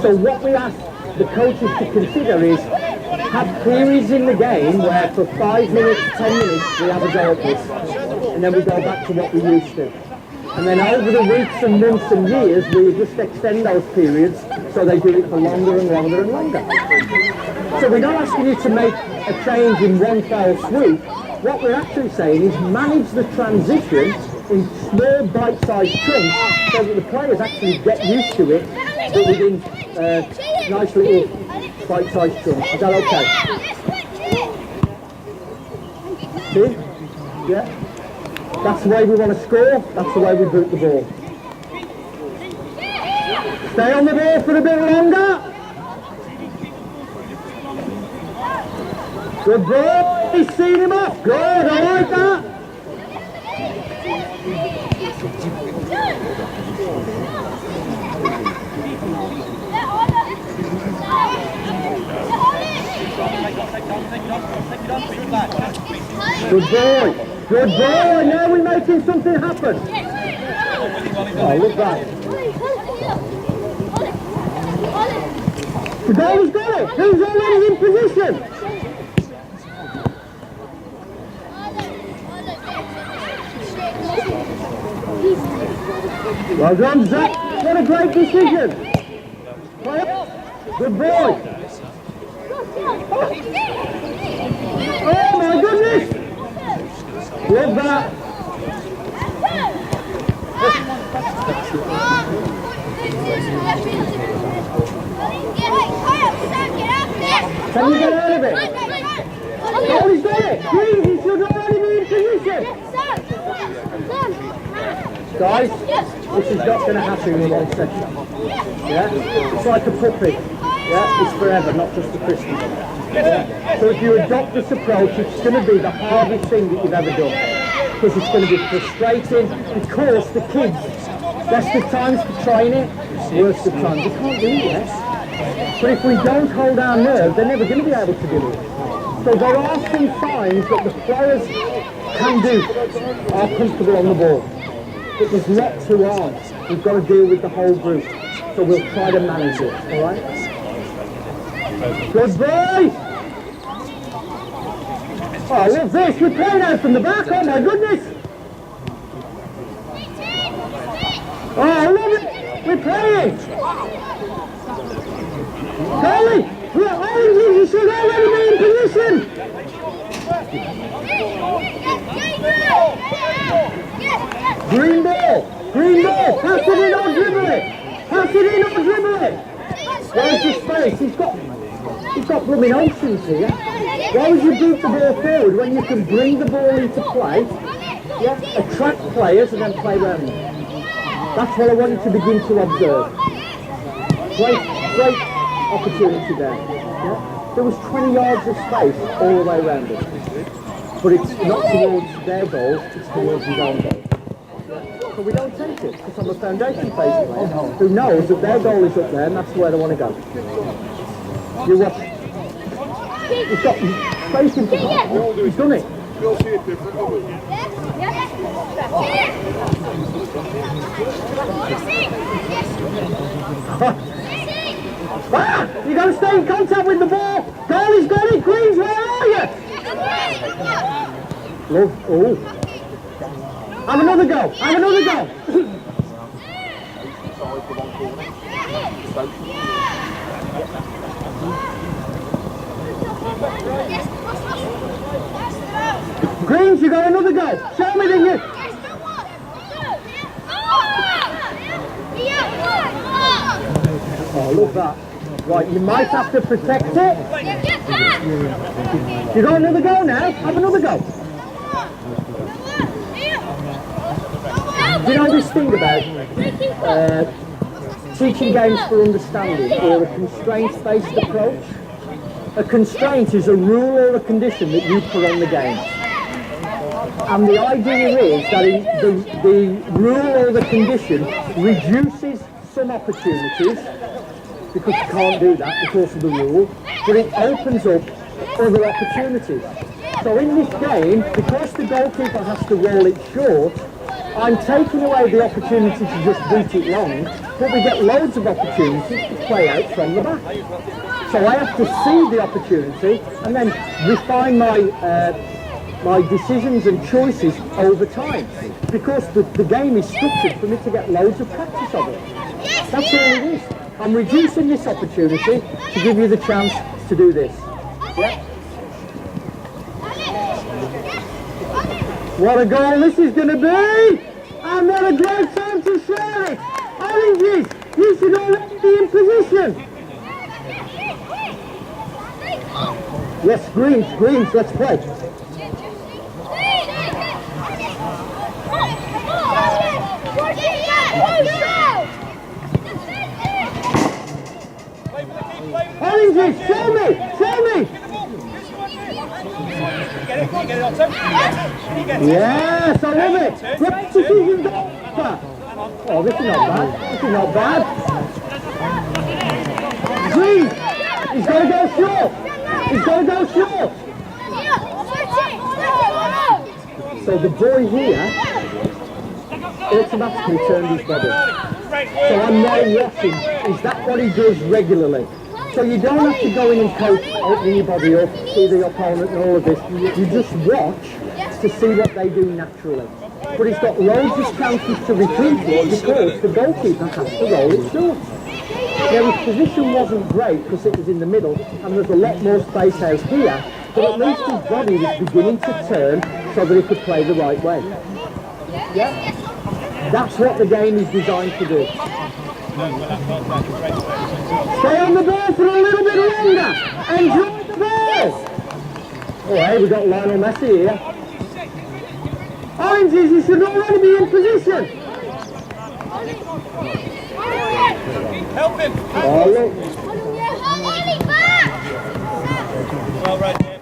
So what we ask the coaches to consider is, have periods in the game where for 5 minutes, 10 minutes, we have a go at this. And then we go back to what we used to. And then over the weeks and months and years, we just extend those periods so they do it for longer and longer and longer. So we're not asking you to make a change in one fell swoop. What we're actually saying is manage the transition in small bite-sized chunks so that the players actually get used to it, but within nice little bite-sized chunks. Is that okay? See? Yeah? That's the way we want to score. That's the way we boot the ball. Stay on the ball for a bit longer. Good ball. He's seen him off. Good. I like that. Good boy. Good boy. Now we're making something happen. Oh, look that. The goalie's got it. He's already in position. Well done, Zach. What a great decision. Good boy. Oh my goodness. Love that. Can you get out of it? Oh, he's got it. Green, he should already be in position. Guys, this is not going to happen in one session. Yeah? It's like a puppy. Yeah? It's forever, not just for Christmas. Yeah? So if you adopt this approach, it's going to be the hardest thing that you've ever done. Because it's going to be frustrating, because the kids, best of times for trying it, worst of times. They can't do it. But if we don't hold our nerve, they're never going to be able to do it. So there are some signs that the players can do, are comfortable on the ball. But there's not too hard. We've got to deal with the whole group. So we'll try to manage it, alright? Good boy! Oh, I love this. We're playing out from the back. Oh my goodness! Oh, I love it! We're playing! Golly! We're oranges! You should already be in position! Green ball! Green ball! Pass it in or dribble it! Pass it in or dribble it! Where's the space? He's got blooming options here. Why would you boot the ball forward when you can bring the ball into play, yeah, attract players and then play around them? That's what I want you to begin to observe. Great opportunity there. Yeah? There was 20 yards of space all the way around it. But it's not towards their goals, it's towards his own goal. Yeah? So we don't take it, because I'm a Foundation Phase player who knows that their goal is up there and that's where they want to go. You watch. He's got space in front. He's done it. You'll see it different. Ah! You got to stay in contact with the ball. Goalie's got it. Greens, where are you? Love. Oh. Have another go. Have another go. Greens, you got another go. Show me that you. Oh, look that. Right, you might have to protect it. You got another go now? Have another go. Do you know this thing about teaching games for understanding, or a constraints-based approach? A constraint is a rule or a condition that you put on the game. And the idea is that the rule or the condition reduces some opportunities, because you can't do that because of the rule, but it opens up other opportunities. So in this game, because the goalkeeper has to roll it short, I'm taking away the opportunity to just boot it long, but we get loads of opportunities to play out from the back. So I have to see the opportunity and then refine my decisions and choices over time, because the game is structured for me to get loads of practice of it. That's all it is. I'm reducing this opportunity to give you the chance to do this. Yeah? What a goal this is going to be! And what a great time to share it! Oranges, you should already be in position! Yes, greens, let's play. Oranges, show me! Show me! Get it, Otto. Yes, I love it! Great decision, Doctor! Oh, this is not bad. This is not bad. Green! He's got to go short! He's got to go short! So the boy here automatically turned his body. So I'm now watching, is that what he does regularly? So you don't have to go in and coach opening your body up, see the opponent and all of this. You just watch to see what they do naturally. But he's got loads of chances to repeat it because the goalkeeper has to roll it short. Now his position wasn't great because it was in the middle and there's a lot more space out here, but at least his body was beginning to turn so that he could play the right way. Yeah? That's what the game is designed to do. Stay on the ball for a little bit longer. Enjoy the ball. Oh, hey, we've got Lionel Messi here. Oranges, you should already be in position. Help him. Oh, look. Well, right there.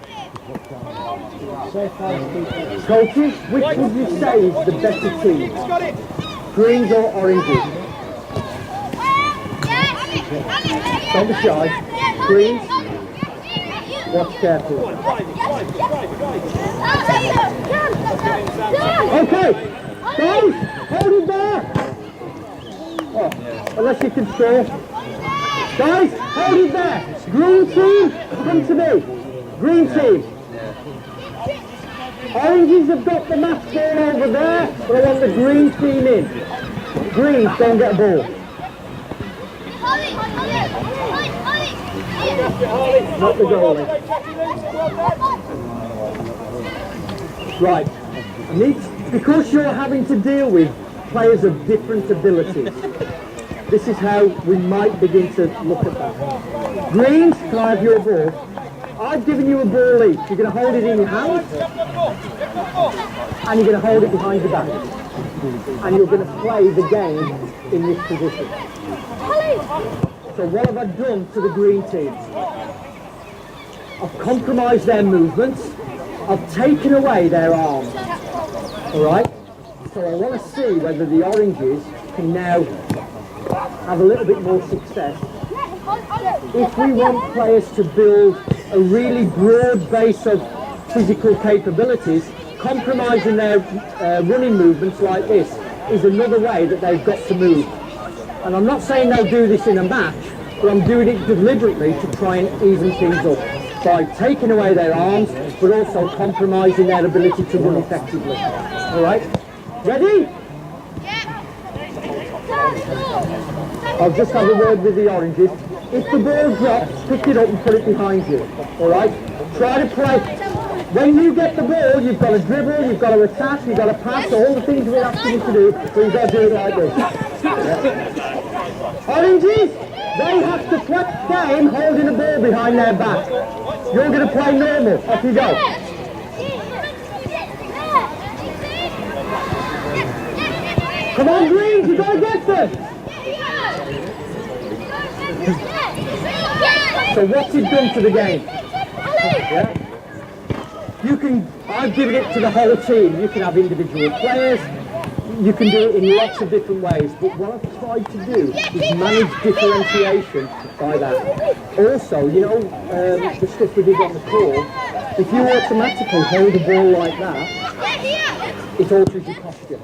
Coaches, which would you say is the better team? Got it. Greens or oranges? Don't be shy. Greens, watch carefully. Okay, guys, hold it there. Oh, unless you can score. Guys, hold it there. Green team, come to me. Green team. Oranges have got the match ball over there, but I want the green team in. Greens don't get a ball. Not the goalie. Right. I need, because you're having to deal with players of different abilities, this is how we might begin to look at that. Greens, can I have your ball? I've given you a ball each. You're going to hold it in your hand, and you're going to hold it behind your back. And you're going to play the game in this position. So what have I done to the green team? I've compromised their movements. I've taken away their arms. Alright? So I want to see whether the oranges can now have a little bit more success. If we want players to build a really broad base of physical capabilities, compromising their running movements like this is another way that they've got to move. And I'm not saying they'll do this in a match, but I'm doing it deliberately to try and even things up by taking away their arms, but also compromising their ability to run effectively. All right? Ready? I'll just have a word with the oranges. If the ball drops, pick it up and put it behind you. All right? Try to play. When you get the ball, you've got to dribble, you've got to attack, you've got to pass, all the things we're asking you to do, so you've got to do it like this. Yeah. Oranges, they have to play the game holding the ball behind their back. You're going to play normal. Off you go. Come on, Greens, you've got to get them. So what's it done to the game? Yeah. You can, I've given it to the whole team. You can have individual players. You can do it in lots of different ways. But what I've tried to do is manage differentiation by that. Also, you know, the stuff we did on the court, if you automatically hold the ball like that, it alters your posture.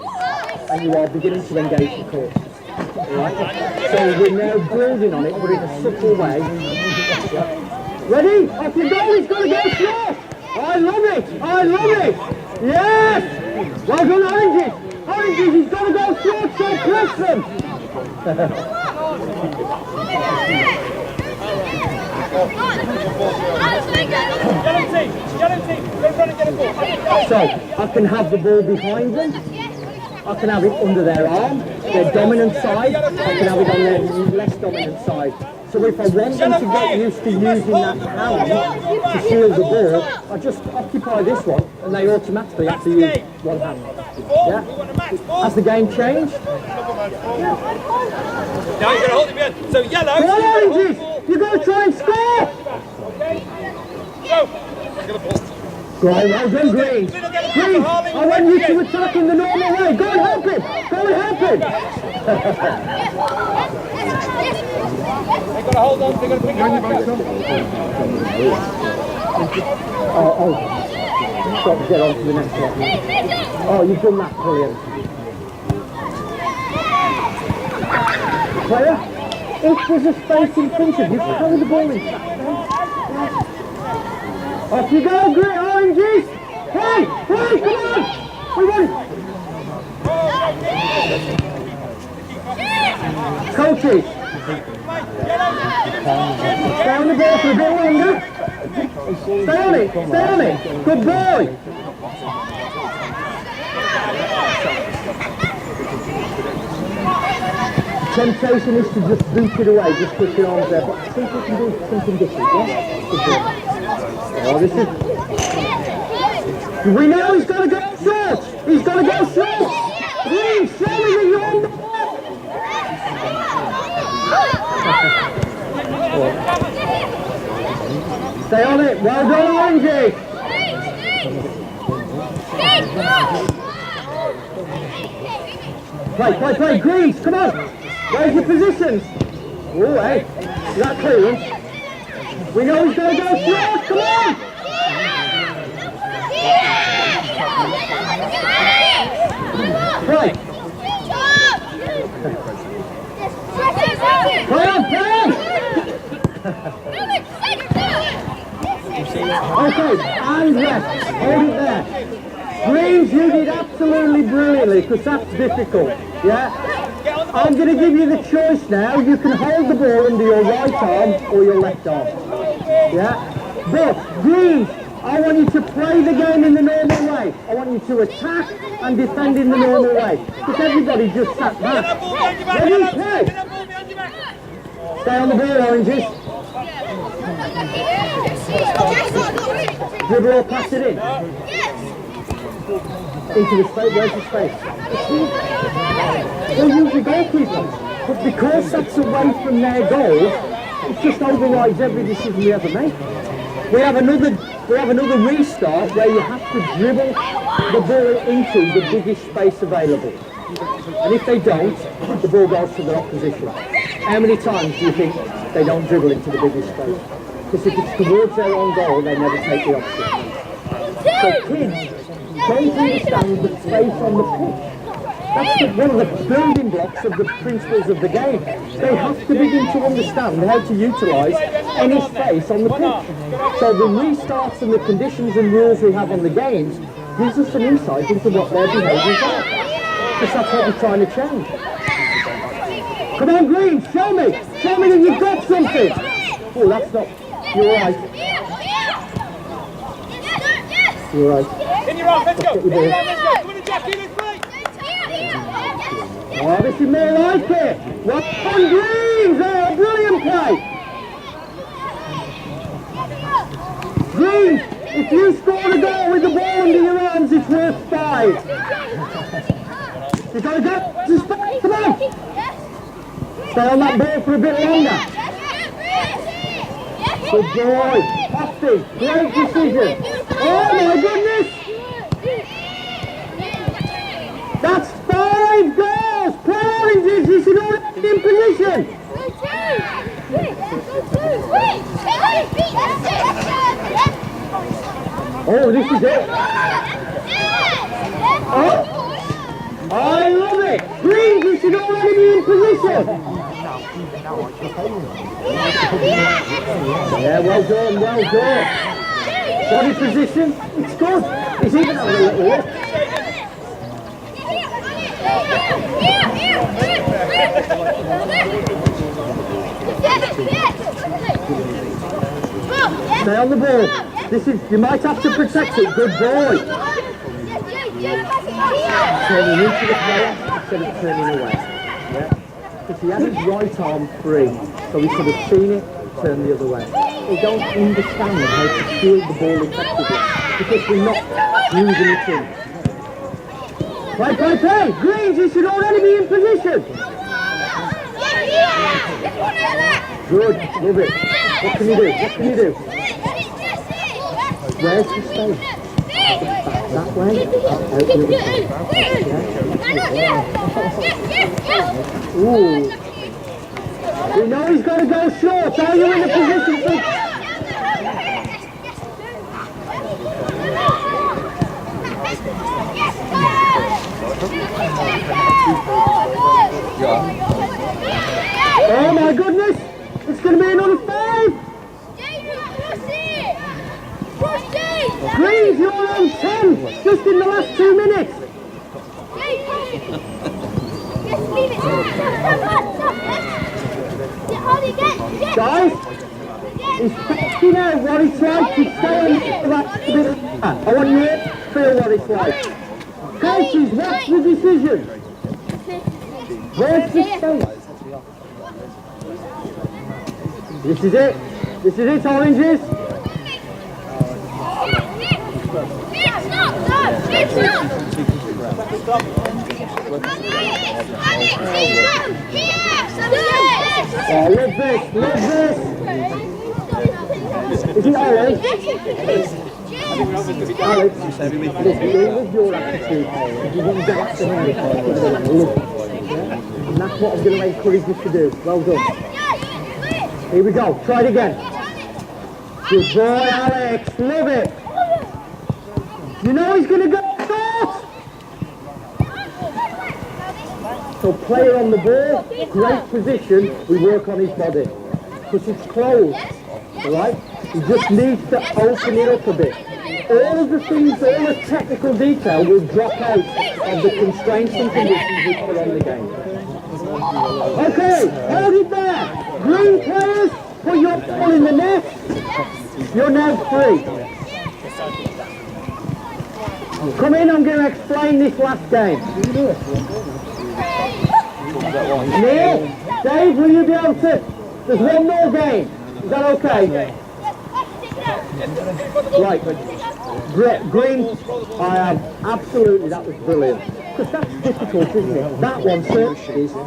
And you are beginning to engage the court. Right? So we're now building on it, but in a subtle way. Ready? Off you go, he's got to go short! I love it! I love it! Yes! Well done, oranges! Oranges, he's got to go short, so press them! So, I can have the ball behind them. I can have it under their arm, their dominant side. I can have it on their less dominant side. So So if I want them to get used to using that hand to shield the ball, I just occupy this one and they automatically have to use one hand. Yeah? Has the game changed? Now you're going to hold him in. So yellow. Come on, Oranges! You've got to try and score! Go. Well done, Green. Green, I want you to attack in the normal way. Go and help him. Go and help him. They've got to hold on. They've got to pick it up. Oh, got to get on to the next one. Oh, you've done that, brilliant. Player, if there's a space in front of you, carry the ball in. Off you go, Green Oranges! Hey, come on! We want it! Coaches! Stay on the ball for a bit longer. Stay on it, stay on it. Good boy. Temptation is to just boot it away, just put your arms there, but I think we can do something different, yeah? Good boy. Oh, this is... We know he's got to go short! He's got to go short! Please, show me that you're on the ball! Stay on it. Well done, Oranges. Play. Greens, come on. Where's your positions? Oh, hey. Is that clearance? We know he's going to go short. Come on. Play. Play on. Okay, and rest. Hold it there. Greens, you did absolutely brilliantly, because that's difficult. Yeah? I'm going to give you the choice now. You can hold the ball under your right arm or your left arm. Yeah? But, Greens, I want you to play the game in the normal way. I want you to attack and defend in the normal way. Because everybody just sat back. Ready, play! Stay on the ball, Oranges. Dribble or pass it in? Into the space, where's the space? They'll use the goalkeeper. But because that's away from their goal, it just overrides every decision we ever make. We have another restart where you have to dribble the ball into the biggest space available. And if they don't, the ball goes to the opposition. How many times do you think they don't dribble into the biggest space? Because if it's towards their own goal, they never take the option. So kids don't understand the space on the pitch. That's one of the building blocks of the principles of the game. They have to begin to understand how to utilise any space on the pitch. So the restarts and the conditions and rules we have on the games gives us an insight into what their behaviours are. Because that's what we're trying to change. Come on, Green, show me that you've got something. Oh, that's not... You're right. You're right. In your arm, let's go. In your arm, let's go. Come on, Jackie, let's play. Oh, this is more like it. Well done, Greens. Oh, brilliant play. Greens, if you score a goal with the ball under your arms, it's worth 5. You've got to go to space. Come on. Stay on that ball for a bit longer. Good boy. Pasty. Great decision. Oh my goodness. That's 5 goals. Oranges, you should all be in position. Oh, this is it. Oh. I love it! Greens, you should already be in position! Yeah, well done. Body position, it's good. He's even having a little look. Stay on the ball. You might have to protect it. Good boy. Turning into the player instead of turning away. Yeah. because he had his right arm free, so he could have seen it, turn the other way. They don't understand how to shield the ball effectively, because we're not using it in. Play! Greens, you should already be in position! Good, love it. What can you do? Where's the space? That way? Out the other side. Ooh. We know he's got to go short. Are you in the position to... Oh my goodness! It's going to be another 5! Greens, you're on 10! Just in the last 2 minutes! Guys, he's testing out what it's like to stay on that bit. I want you to feel what it's like. Coaches, what's the decision? Where's the space? This is it, oranges. Oh, love this. Is it Alex? Alex, with your attitude, you wouldn't get up to him. And that's what I'm going to encourage you to do. Well done. Here we go, try it again. Good boy, Alex, love it. You know he's going to go short. So player on the ball, great position, we work on his body. Because it's closed, alright? He just needs to open it up a bit. All of the things, all the technical detail will drop out of the constraints and conditions we put on the game. Okay, hold it there. Green players, put your ball in the net. You're now free. Come in, I'm going to explain this last game. Neil, Dave, will you be able to... There's one more game. Is that okay? Right. Green, I am absolutely, that was brilliant. Because that's difficult, isn't it? That one certainly is. Do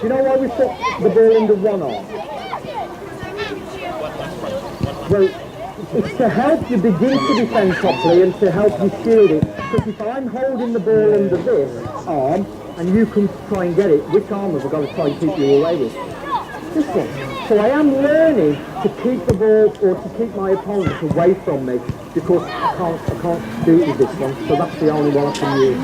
you know why we put the ball under one arm? Well, it's to help you begin to defend properly and to help you shield it. Because if I'm holding the ball under this arm and you can try and get it, which arm have I got to try and keep you away with? This one. So I am learning to keep the ball or to keep my opponent away from me because I can't do it with this one. So that's the only one I can use.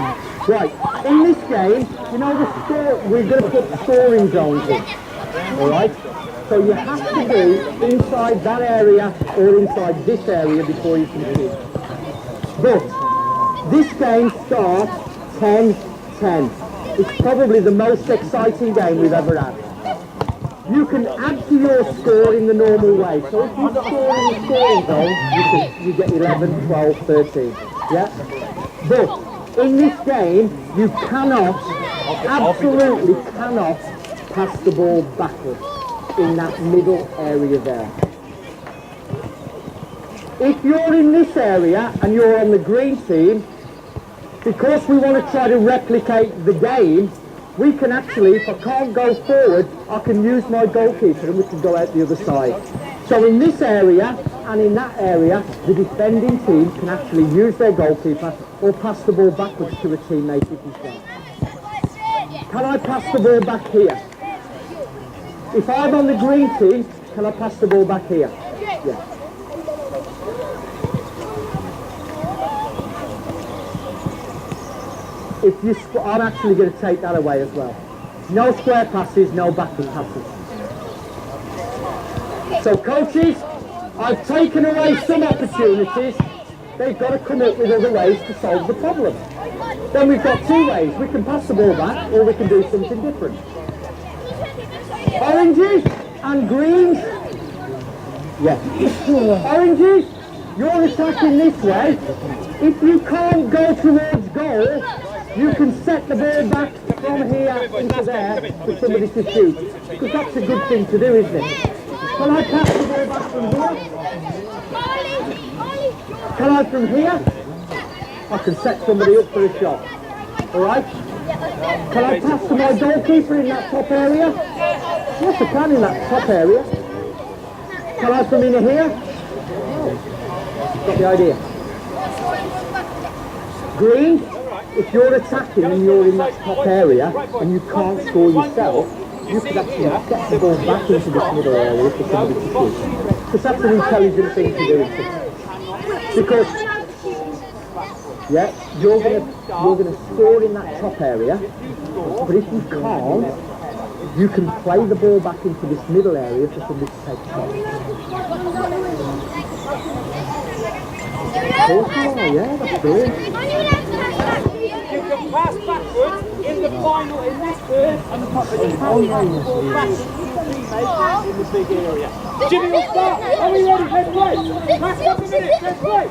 Right, in this game, you know the score, we're going to put scoring zones in. Alright? So you have to be inside that area or inside this area before you can shoot. But this game starts 10-10. It's probably the most exciting game we've ever had. You can add to your score in the normal way. So if you score in the scoring zone, you get 11, 12, 13. Yeah? But in this game, you cannot, absolutely cannot pass the ball backwards in that middle area there. If you're in this area and you're on the green team, because we want to try to replicate the game, we can actually, if I can't go forward, I can use my goalkeeper and we can go out the other side. So in this area and in that area, the defending team can actually use their goalkeeper or pass the ball backwards to a teammate if you can. Can I pass the ball back here? If I'm on the green team, can I pass the ball back here? Yeah. If you, I'm actually going to take that away as well. No square passes, no backward passes. So coaches, I've taken away some opportunities. They've got to come up with other ways to solve the problem. Then we've got two ways. We can pass the ball back or we can do something different. Oranges and greens. Yeah. Oranges, you're attacking this way. If you can't go towards goal, you can set the ball back from here into there for somebody to shoot. Because that's a good thing to do, isn't it? Can I pass the ball back from here? Can I from here? I can set somebody up for a shot. Alright? Can I pass to my goalkeeper in that top area? Yes, I can in that top area. Can I come in here? Got the idea. Green, if you're attacking and you're in that top area and you can't score yourself, you could actually get the ball back into this middle area for somebody to shoot. Because that's an intelligent thing to do. Because, yeah, you're gonna score in that top area, but if you can't, you can play the ball back into this middle area for somebody to take a shot. Yeah, that's brilliant. You can pass backwards in the final in this third and the top of the ball back in the big area. Jimmy will start. Are we ready? Let's play. Last couple of minutes. Let's play.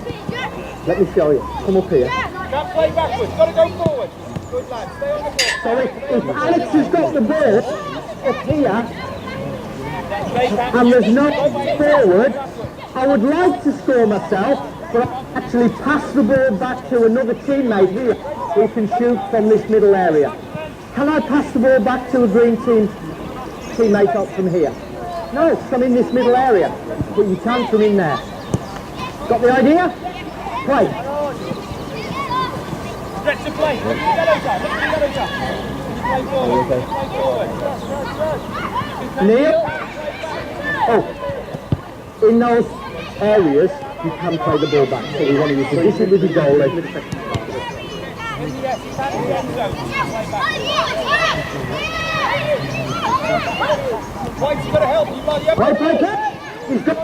Let me show you. Come up here. Can't play backwards. Got to go forward. Good lad. Stay on the ball. So if Alex has got the ball up here and there's no forward, I would like to score myself, but I actually pass the ball back to another teammate here who can shoot from this middle area. Can I pass the ball back to a green teammate up from here? No, from in this middle area, but you can from in there. Got the idea? Play. Stretch the play. Look at the yellow side. Look at the yellow side. Play forward. Play forward. Neil? Oh, in those areas, you can play the ball back. So we want to use this with the goalie. White's got to help you, buddy. Right, play, he's got.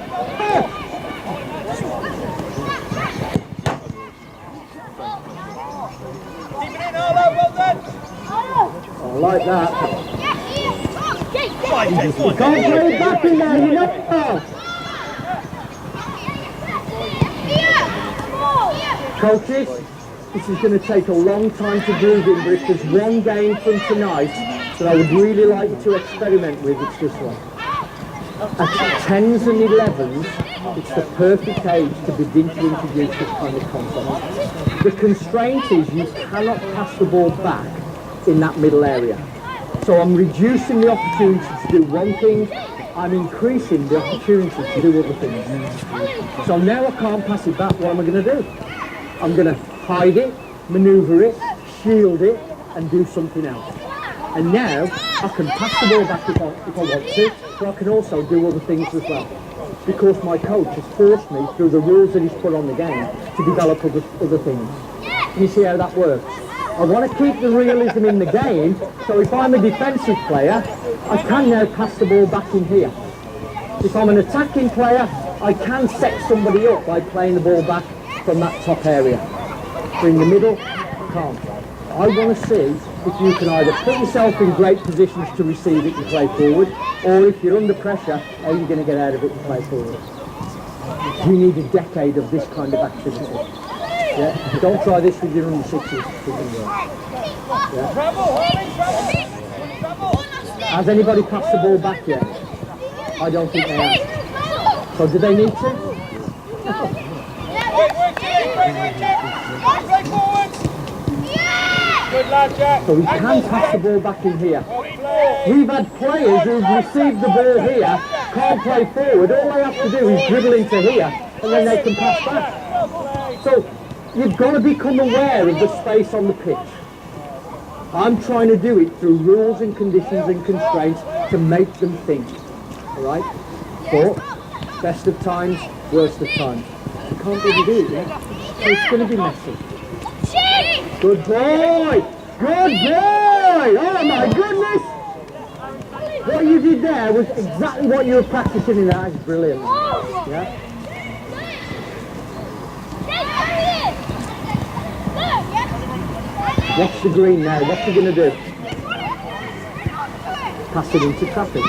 Keep it in, Arlo. Well done. I like that. Fine, You can't play it back in there, you know. Coaches, this is going to take a long time to groove in, but if there's one game from tonight that I would really like you to experiment with, it's this one. At 10s and 11s, it's the perfect age to begin to introduce this kind of concept. The constraint is you cannot pass the ball back in that middle area. So I'm reducing the opportunity to do one thing, I'm increasing the opportunity to do other things. So now I can't pass it back, what am I going to do? I'm going to hide it, manoeuvre it, shield it, and do something else. And now I can pass the ball back if I want to, but I can also do other things as well. Because my coach has forced me, through the rules that he's put on the game, to develop other things. Can you see how that works? I want to keep the realism in the game, so if I'm a defensive player, I can now pass the ball back in here. If I'm an attacking player, I can set somebody up by playing the ball back from that top area. But in the middle, I can't. I want to see if you can either put yourself in great positions to receive it and play forward, or if you're under pressure, how are you going to get out of it and play forward? You need a decade of this kind of activity. Yeah? Don't try this with your under 6s. Yeah? Has anybody passed the ball back yet? I don't think they have. So do they need to? Good lad, Jack. So we can pass the ball back in here. We've had players who've received the ball here, can't play forward, all they have to do is dribble into here, and then they can pass back. So you've got to become aware of the space on the pitch. I'm trying to do it through rules and conditions and constraints to make them think. Alright? But, best of times, worst of times. You can't really do it, yeah? So it's going to be messy. Good boy! Good boy! Oh my goodness! What you did there was exactly what you were practicing in that. It's brilliant. Yeah? Watch the green now. What's he going to do? Pass it into traffic.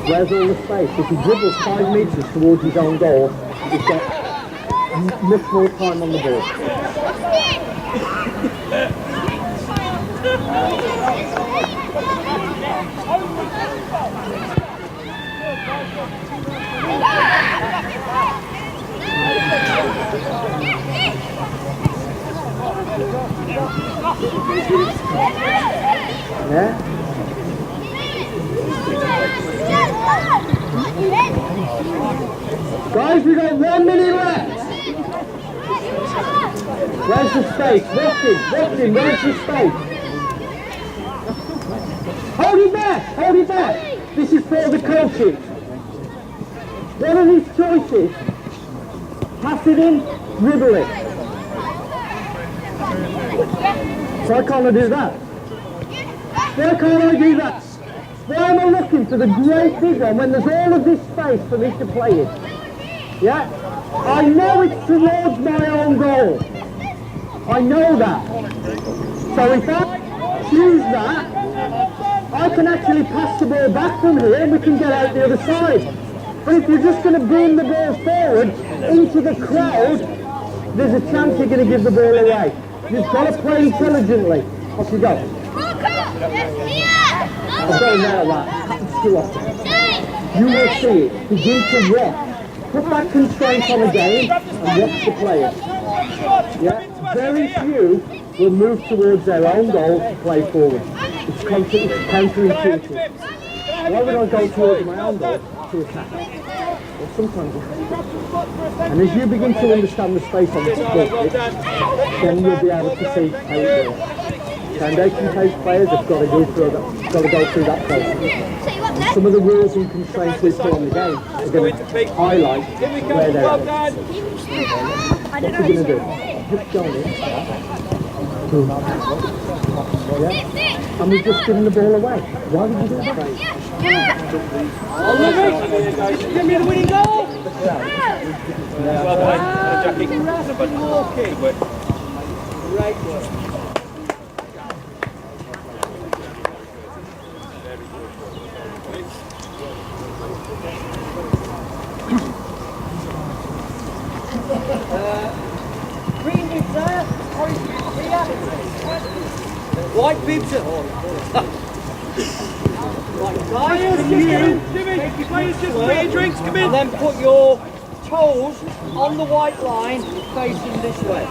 Where's all the space? If he dribbles 5 metres towards his own goal, he's got much more time on the ball. Yeah? Guys, we got 1 minute left. Where's the space? Watch him, where's the space? Hold it back. This is for the coaches. One of these choices, pass it in, dribble it. Why can't I do that? Why can't I do that? Why am I looking for the great big one when there's all of this space for me to play it? Yeah? I know it's towards my own goal. I know that. So if I choose that, I can actually pass the ball back from here and we can get out the other side. But if you're just going to boom the ball forward into the crowd, there's a chance you're going to give the ball away. You've got to play intelligently. Off you go. I'm going there a lot. Happens too often. You will see it. Begin to watch. Put that constraint on the game and watch the players. Yeah? Very few will move towards their own goal to play forward. It's counterintuitive. Why would I go towards my own goal to attack? Well, sometimes and as you begin to understand the space on the football pitch, then you'll be able to see how it goes. Foundation Phase players have got to go through that process. Some of the rules and constraints we put on the game are going to highlight where they're at. What we're going to do, just go in, yeah? And we've just given the ball away. Why would you do that? Give me the winning goal! Well done, Jackie. Great work. Green bibs there, orange bibs here, white bibs at right, guys, players just put your drinks, come in. And then put your toes on the white line facing this way.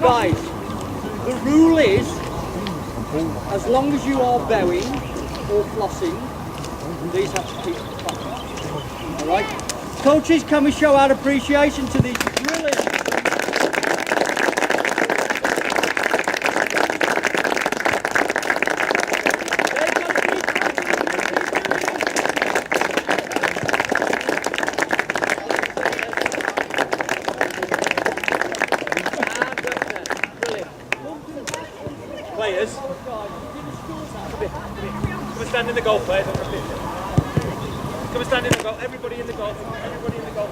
Guys, the rule is, as long as you are bowing or flossing, these have to keep the alright? Coaches, can we show our appreciation to these drilling? Players, come and stand in the goal, players. Come and stand in the goal. Everybody in the goal. Everybody in the goal.